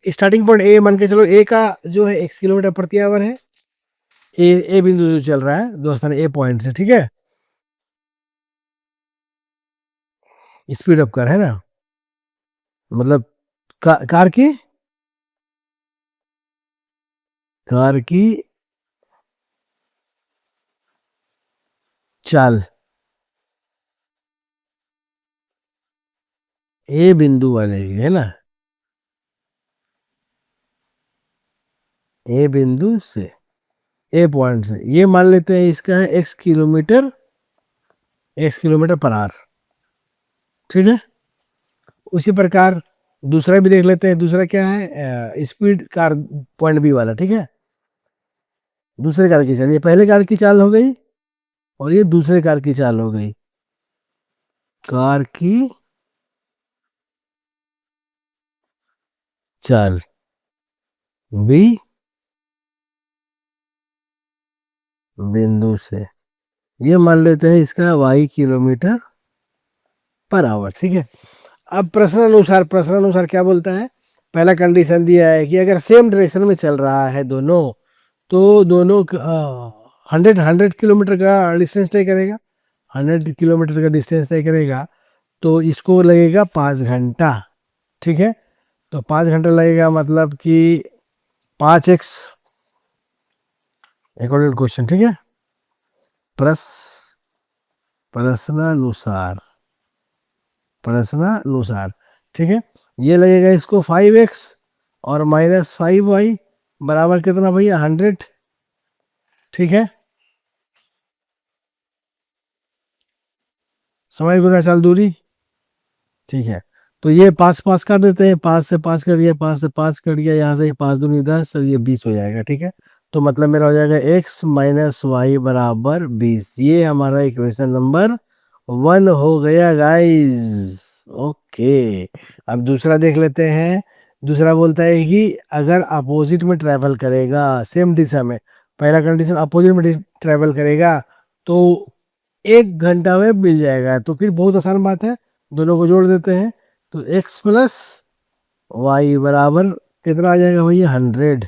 स्टार्टिंग पॉइंट ए मान के चलो, ए का जो है 1 किलोमीटर प्रति आवर है, ए बिंदु जो चल रहा है दो स्थान ए पॉइंट से। ठीक है, स्पीड अप कर है ना, मतलब कार की, कार की चाल ए बिंदु वाले की है ना, ए बिंदु से, ए पॉइंट से, ये मान लेते हैं इसका है x किलोमीटर पर आवर। ठीक है, उसी प्रकार दूसरा भी देख लेते हैं, दूसरा क्या है, स्पीड कार पॉइंट बी वाला। ठीक है, दूसरे कार की चाल, ये पहले कार की चाल हो गई और ये दूसरे कार की चाल हो गई, कार की चाल बी बिंदु से, ये मान लेते हैं इसका y किलोमीटर पर आवर। ठीक है, अब प्रश्नानुसार क्या बोलता है, पहला कंडीशन दिया है कि अगर सेम डायरेक्शन में चल रहा है दोनों, तो दोनों 100 किलोमीटर का डिस्टेंस तय करेगा, 100 किलोमीटर का डिस्टेंस तय करेगा, तो इसको लगेगा 5 घंटा। ठीक है, तो 5 घंटा लगेगा, मतलब कि 5x अकॉर्डिंग क्वेश्चन। ठीक है, प्रश्नानुसार प्रश्नानुसार। ठीक है, ये लगेगा इसको 5x और -5y बराबर कितना भैया 100। ठीक है, समय गुना चाल दूरी। ठीक है, तो ये पास पास कर देते हैं, 5 से 5 कर दिया, 5 से 5 कर दिया, यहाँ से 5 दूनी 10 और ये 20 हो जाएगा। ठीक है, तो मतलब मेरा हो जाएगा x माइनस वाई बराबर 20। ये हमारा इक्वेशन नंबर 1 हो गया गाइस। ओके, अब दूसरा देख लेते हैं। दूसरा बोलता है कि अगर अपोजिट में ट्रैवल करेगा सेम दिशा में, पहला कंडीशन अपोजिट में ट्रैवल करेगा तो 1 घंटा में मिल जाएगा। तो फिर बहुत आसान बात है, दोनों को जोड़ देते हैं तो x प्लस वाई बराबर कितना आ जाएगा भैया 100।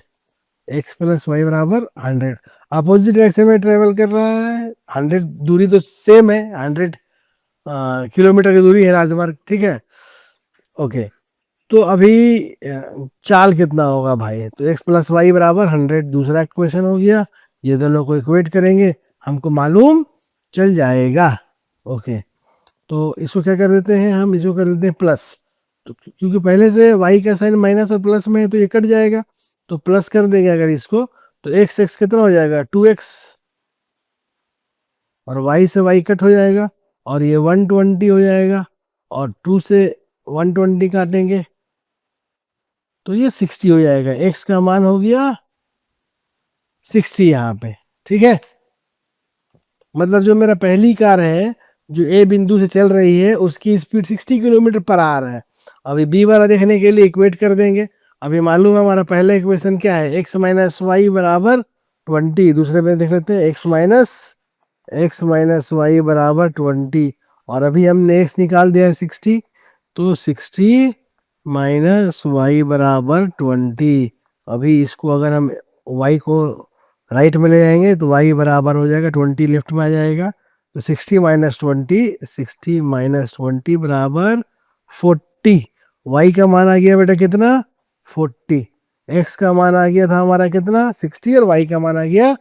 x प्लस वाई बराबर 100। अपोजिट डायरेक्शन में ट्रेवल कर रहा है, 100 दूरी तो सेम है, 100 किलोमीटर की दूरी है राजमार्ग। ठीक है, ओके, तो अभी चाल कितना होगा भाई, तो x प्लस वाई बराबर 100 दूसरा इक्वेशन हो गया। ये दोनों को इक्वेट करेंगे, हमको मालूम चल जाएगा। ओके, तो इसको क्या कर देते हैं हम, इसको कर देते हैं प्लस। तो क्योंकि पहले से y का साइन माइनस और प्लस में है तो ये कट जाएगा, तो प्लस कर देंगे अगर इसको, तो x कितना हो जाएगा 2x, और y से y कट हो जाएगा और ये 120 हो जाएगा, और 2 से 120 काटेंगे तो ये 60 हो जाएगा। x का मान हो गया 60 यहाँ पे। ठीक है, मतलब जो मेरा पहली कार है जो ए बिंदु से चल रही है उसकी स्पीड 60 किलोमीटर पर आवर है। अभी बी वाला देखने के लिए इक्वेट कर देंगे। अभी मालूम है हमारा पहला इक्वेशन क्या है, x माइनस वाई बराबर 20। दूसरे में देख लेते हैं x माइनस वाई बराबर 20, और अभी हमने x निकाल दिया है 60, तो 60 माइनस वाई बराबर 20। अभी इसको अगर हम y को राइट में ले जाएंगे तो y बराबर हो जाएगा 20, लेफ्ट में आ जाएगा, तो 60 माइनस 20 बराबर 40। y का मान आ गया बेटा कितना 40, x का मान आ गया था हमारा कितना 60 और y का मान आ गया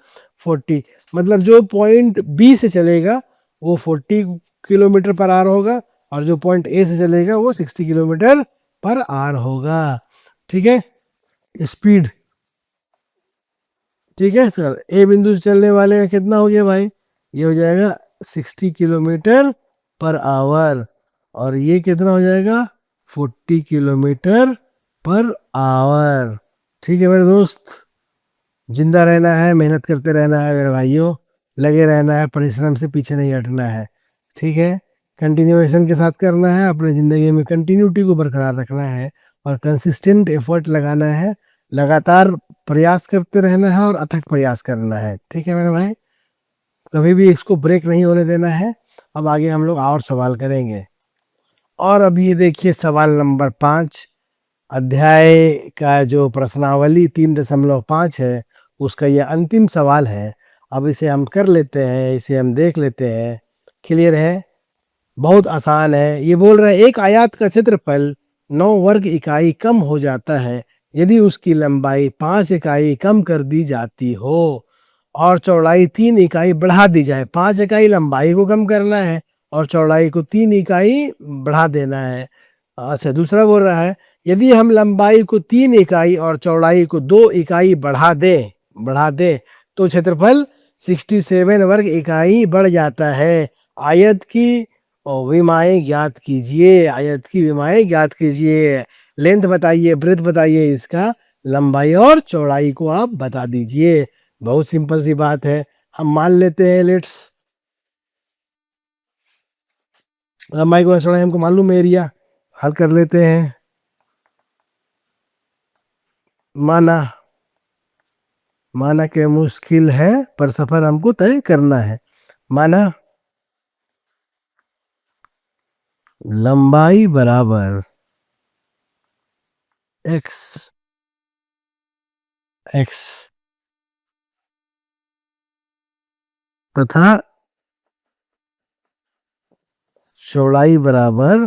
40। मतलब जो पॉइंट b से चलेगा वो 40 किलोमीटर पर आवर होगा, और जो पॉइंट a से चलेगा वो 60 किलोमीटर पर आवर होगा। ठीक है, स्पीड। ठीक है सर, ए बिंदु से चलने वाले का कितना हो गया भाई, ये हो जाएगा 60 किलोमीटर पर आवर, और ये कितना हो जाएगा 40 किलोमीटर पर आवर। ठीक है मेरे दोस्त, जिंदा रहना है, मेहनत करते रहना है मेरे भाइयों, लगे रहना है, परिश्रम से पीछे नहीं हटना है। ठीक है, कंटिन्यूएशन के साथ करना है, अपने ज़िंदगी में कंटिन्यूटी को बरकरार रखना है और कंसिस्टेंट एफर्ट लगाना है, लगातार प्रयास करते रहना है और अथक प्रयास करना है। ठीक है मेरे भाई, कभी भी इसको ब्रेक नहीं होने देना है। अब आगे हम लोग और सवाल करेंगे। और अभी ये देखिए सवाल नंबर 5, अध्याय का जो प्रश्नावली 3.5 है उसका ये अंतिम सवाल है। अब इसे हम कर लेते हैं, इसे हम देख लेते हैं। क्लियर है, बहुत आसान है। ये बोल रहे हैं एक आयत का क्षेत्रफल 9 वर्ग इकाई कम हो जाता है यदि उसकी लंबाई 5 इकाई कम कर दी जाती हो और चौड़ाई 3 इकाई बढ़ा दी जाए। 5 इकाई लंबाई को कम करना है और चौड़ाई को 3 इकाई बढ़ा देना है। अच्छा, दूसरा बोल रहा है यदि हम लंबाई को 3 इकाई और चौड़ाई को 2 इकाई बढ़ा दें तो क्षेत्रफल 67 वर्ग इकाई बढ़ जाता है। आयत की विमाएं ज्ञात कीजिए, आयत की विमाएं ज्ञात कीजिए। लेंथ बताइए, ब्रेथ बताइए, इसका लंबाई और चौड़ाई को आप बता दीजिए। बहुत सिंपल सी बात है, हम मान लेते हैं, लेट्स लंबाई को चौड़ाई हमको मालूम है, एरिया हल कर लेते हैं। माना कि मुश्किल है पर सफर हमको तय करना है। माना लंबाई बराबर x तथा चौड़ाई बराबर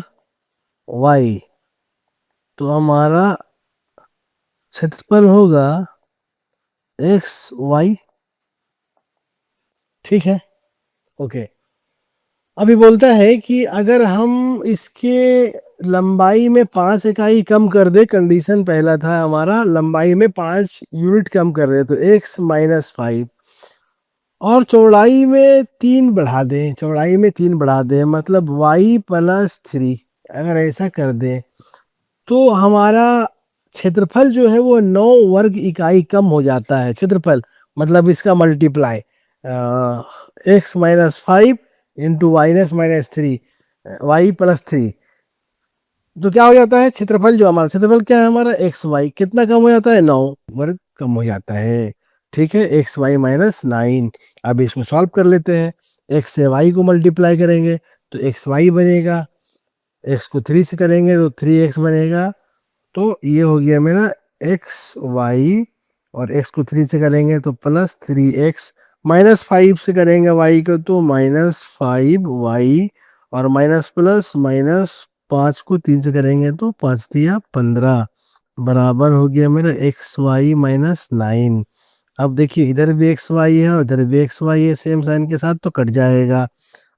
y, तो हमारा क्षेत्रफल होगा x y। ठीक है, ओके। अभी बोलता है कि अगर हम इसके लंबाई में 5 इकाई कम कर दे, कंडीशन पहला था हमारा लंबाई में 5 यूनिट कम कर दे, तो x माइनस 5, और चौड़ाई में 3 बढ़ा दें, चौड़ाई में 3 बढ़ा दें, मतलब y प्लस 3, अगर ऐसा कर दें तो हमारा क्षेत्रफल जो है वो 9 वर्ग इकाई कम हो जाता है। क्षेत्रफल मतलब इसका मल्टीप्लाई x माइनस 5 इंटू वाइनस माइनस 3, वाई प्लस 3, तो क्या हो जाता है क्षेत्रफल, जो हमारा क्षेत्रफल क्या है हमारा एक्स वाई, कितना कम हो जाता है 9 वर्ग कम हो जाता है। ठीक है, एक्स वाई माइनस 9। अब इसमें सॉल्व कर लेते हैं, एक्स से वाई को मल्टीप्लाई करेंगे तो एक्स वाई बनेगा, एक्स को 3 से करेंगे तो 3x बनेगा, तो ये हो गया मेरा एक्स वाई, और एक्स को 3 से करेंगे तो प्लस 3x, माइनस 5 से करेंगे y को तो माइनस 5y, और माइनस प्लस माइनस 5 को 3 से करेंगे तो 5 दिया 15, बराबर हो गया मेरा एक्स वाई माइनस 9। अब देखिए इधर भी एक्स वाई है और इधर भी एक्स वाई है सेम साइन के साथ, तो कट जाएगा।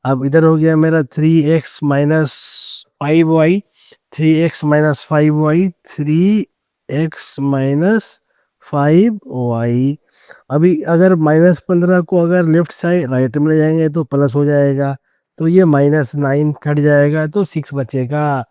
अब इधर हो गया मेरा 3x minus 5y, 3x minus 5y, 3x minus 5y। अभी अगर माइनस 15 को अगर लेफ्ट साइड राइट में ले जाएंगे तो प्लस हो जाएगा, तो ये माइनस 9 कट जाएगा तो 6 बचेगा,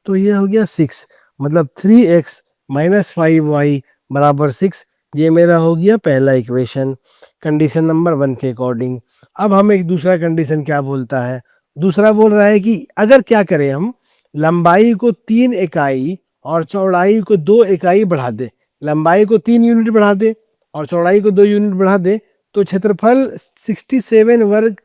तो ये हो गया 6, मतलब 3x माइनस 5y बराबर 6। ये मेरा हो गया पहला इक्वेशन कंडीशन नंबर 1 के अकॉर्डिंग। अब हम एक दूसरा कंडीशन क्या बोलता है, दूसरा बोल रहा है कि अगर क्या करें हम लंबाई को 3 इकाई और चौड़ाई को 2 इकाई बढ़ा दे, लंबाई को 3 यूनिट बढ़ा दे और चौड़ाई को 2 यूनिट बढ़ा दे, तो क्षेत्रफल 67 वर्ग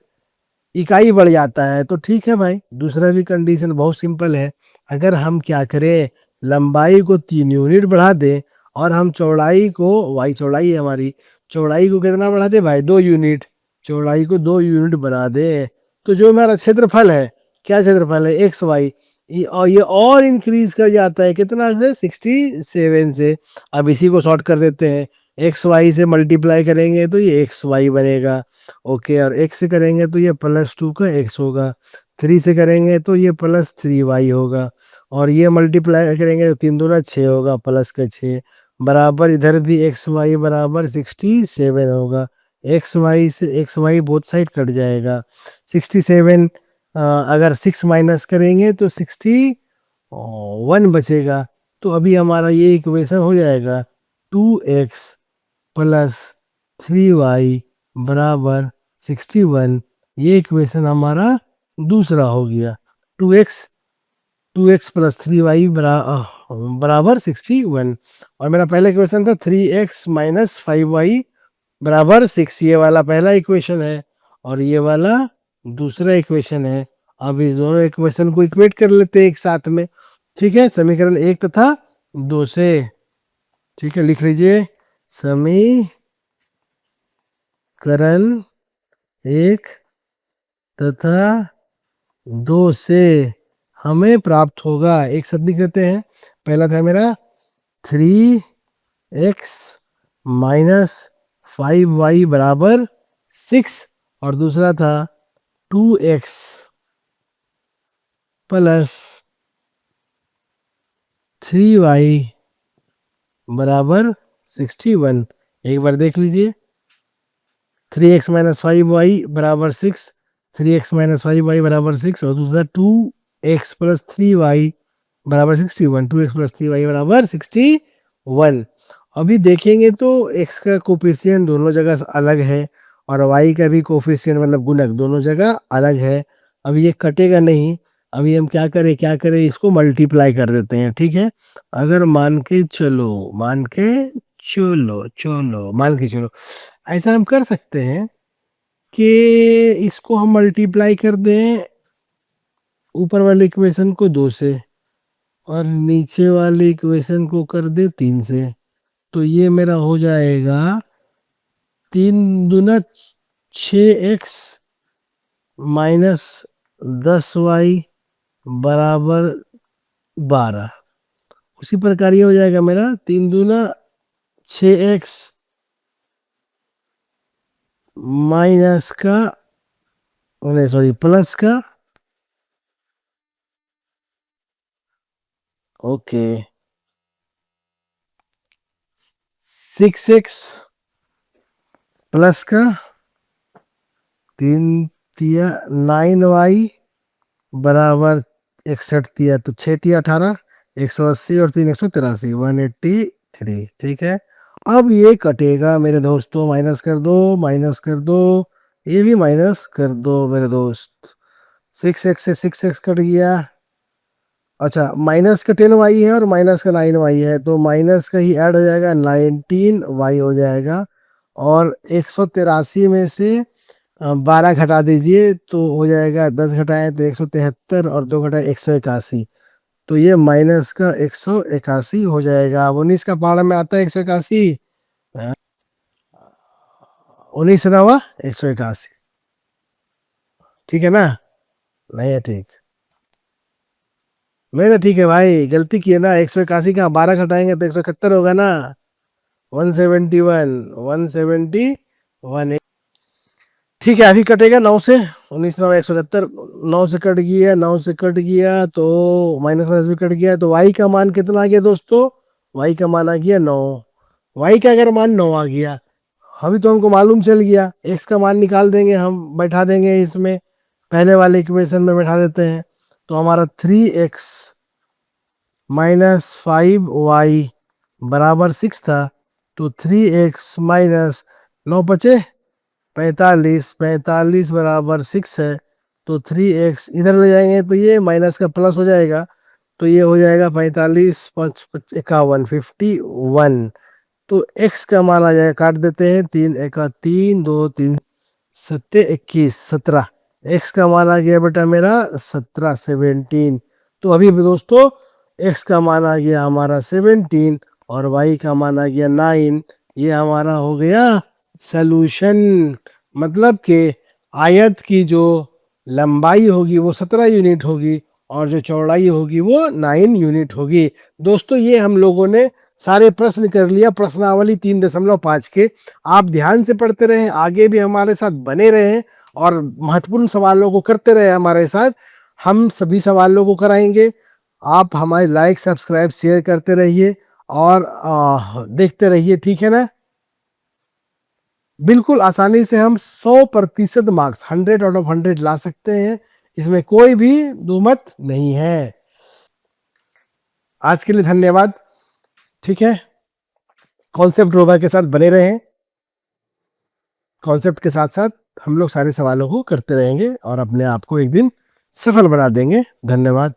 इकाई बढ़ जाता है। तो ठीक है भाई, दूसरा भी कंडीशन बहुत सिंपल है, अगर हम क्या करें लंबाई को 3 यूनिट बढ़ा दें और हम चौड़ाई को, वाई चौड़ाई है हमारी, चौड़ाई को कितना बढ़ा दे भाई 2 यूनिट, चौड़ाई को 2 यूनिट बना दे, तो जो हमारा क्षेत्रफल है, क्या क्षेत्रफल है एक्स वाई, ये और इंक्रीज कर जाता है कितना से 67 से। अब इसी को शॉर्ट कर देते हैं, एक्स वाई से मल्टीप्लाई करेंगे तो ये एक्स वाई बनेगा, ओके, और x से करेंगे तो ये प्लस 2 का x होगा, 3 से करेंगे तो ये प्लस 3y होगा, और ये मल्टीप्लाई करेंगे तो 3 दूना 6 होगा, प्लस का 6, बराबर इधर भी एक्स वाई बराबर 67 होगा। एक्स वाई से X Y both side cut जाएगा, 67 अगर 6 माइनस करेंगे तो 61 बचेगा, तो अभी हमारा ये इक्वेशन हो जाएगा 2x प्लस 3y बराबर 61। ये इक्वेशन हमारा दूसरा हो गया, 2x प्लस 3y बराबर 61, और मेरा पहला इक्वेशन था 3x माइनस 5y बराबर 6, ये वाला पहला इक्वेशन है और ये वाला दूसरा इक्वेशन है। अब इस दोनों इक्वेशन को इक्वेट कर लेते हैं एक साथ में, ठीक है, समीकरण 1 तथा 2 से। ठीक है, लिख लीजिए समीकरण 1 तथा 2 से हमें प्राप्त होगा, एक साथ लिख देते हैं, पहला था मेरा 3x माइनस 5y बराबर 6, और दूसरा था 2x प्लस 3y बराबर 61। एक बार देख लीजिए, 3x माइनस 5y बराबर 6, 3x माइनस 5y बराबर 6, और दूसरा 2x प्लस 3y बराबर 61, 2x प्लस 3y बराबर 61। अभी देखेंगे तो x का कोफिशिएंट दोनों जगह अलग है और y का भी कोफिशिएंट मतलब गुणक दोनों जगह अलग है। अभी ये कटेगा नहीं, अभी हम क्या करें इसको मल्टीप्लाई कर देते हैं, ठीक है। अगर मान के चलो ऐसा हम कर सकते हैं कि इसको हम मल्टीप्लाई कर दें ऊपर वाले इक्वेशन को 2 से और नीचे वाले इक्वेशन को कर दे 3 से, तो ये मेरा हो जाएगा 3 दूना 6x माइनस 10y बराबर 12। उसी प्रकार ये हो जाएगा मेरा 3 दूना 6x माइनस का, सॉरी प्लस का ओके, 6x प्लस का 3 9y बराबर 61 तिया तो 6 तिया 18, 180 और 3 183, 183। ठीक है, अब ये कटेगा मेरे दोस्तों, माइनस कर दो, माइनस कर दो, ये भी माइनस कर दो मेरे दोस्त। 6x से 6x कट गया। अच्छा, माइनस का 10y है और माइनस का 9y है, तो माइनस का ही ऐड हो जाएगा, 19y हो जाएगा। और 183 में से 12 घटा दीजिए तो हो जाएगा, 10 घटाए तो 173 और 2 घटाए 181। तो ये माइनस का 181 हो जाएगा। अब 19 का पहाड़ में आता है 181, 19 नवा 181। ठीक है ना? नहीं है ठीक? नहीं ना, ठीक है भाई, गलती की है ना, 181 का 12 घटाएंगे तो 171 होगा ना। 171, 171। ठीक है, अभी कटेगा 9 से, 19 9 171, 9 से कट गया, 9 से कट गया तो माइनस माइनस भी कट गया, तो y का मान कितना आ गया दोस्तों? y का मान आ गया 9। y का अगर मान 9 आ गया, अभी तो हमको मालूम चल गया, x का मान निकाल देंगे हम, बैठा देंगे इसमें, पहले वाले इक्वेशन में बैठा देते हैं। तो हमारा 3x माइनस 5y बराबर 6 था, तो 3x माइनस 9 × 5 = 45, 45 बराबर 6 है, तो 3x इधर ले जाएंगे तो ये माइनस का प्लस हो जाएगा, तो ये हो जाएगा 45 5 51, 51। तो x का मान आ जाएगा, काट देते हैं, 3 एका 3, 2 3 7 21 17। x का मान आ गया बेटा मेरा 17, 17। तो अभी भी दोस्तों x का मान आ गया हमारा 17 और y का मान आ गया 9। ये हमारा हो गया सॉल्यूशन। मतलब कि आयत की जो लंबाई होगी वो 17 यूनिट होगी और जो चौड़ाई होगी वो 9 यूनिट होगी। दोस्तों ये हम लोगों ने सारे प्रश्न कर लिया, प्रश्नावली 3.5 के। आप ध्यान से पढ़ते रहें, आगे भी हमारे साथ बने रहें और महत्वपूर्ण सवालों को करते रहे हमारे साथ। हम सभी सवालों को कराएंगे। आप हमारे लाइक सब्सक्राइब शेयर करते रहिए और देखते रहिए। ठीक है ना? बिल्कुल आसानी से हम 100% मार्क्स 100 out of 100 ला सकते हैं, इसमें कोई भी दुमत नहीं है। आज के लिए धन्यवाद। ठीक है, कॉन्सेप्ट रोबा के साथ बने रहें, कॉन्सेप्ट के साथ साथ हम लोग सारे सवालों को करते रहेंगे और अपने आप को एक दिन सफल बना देंगे। धन्यवाद।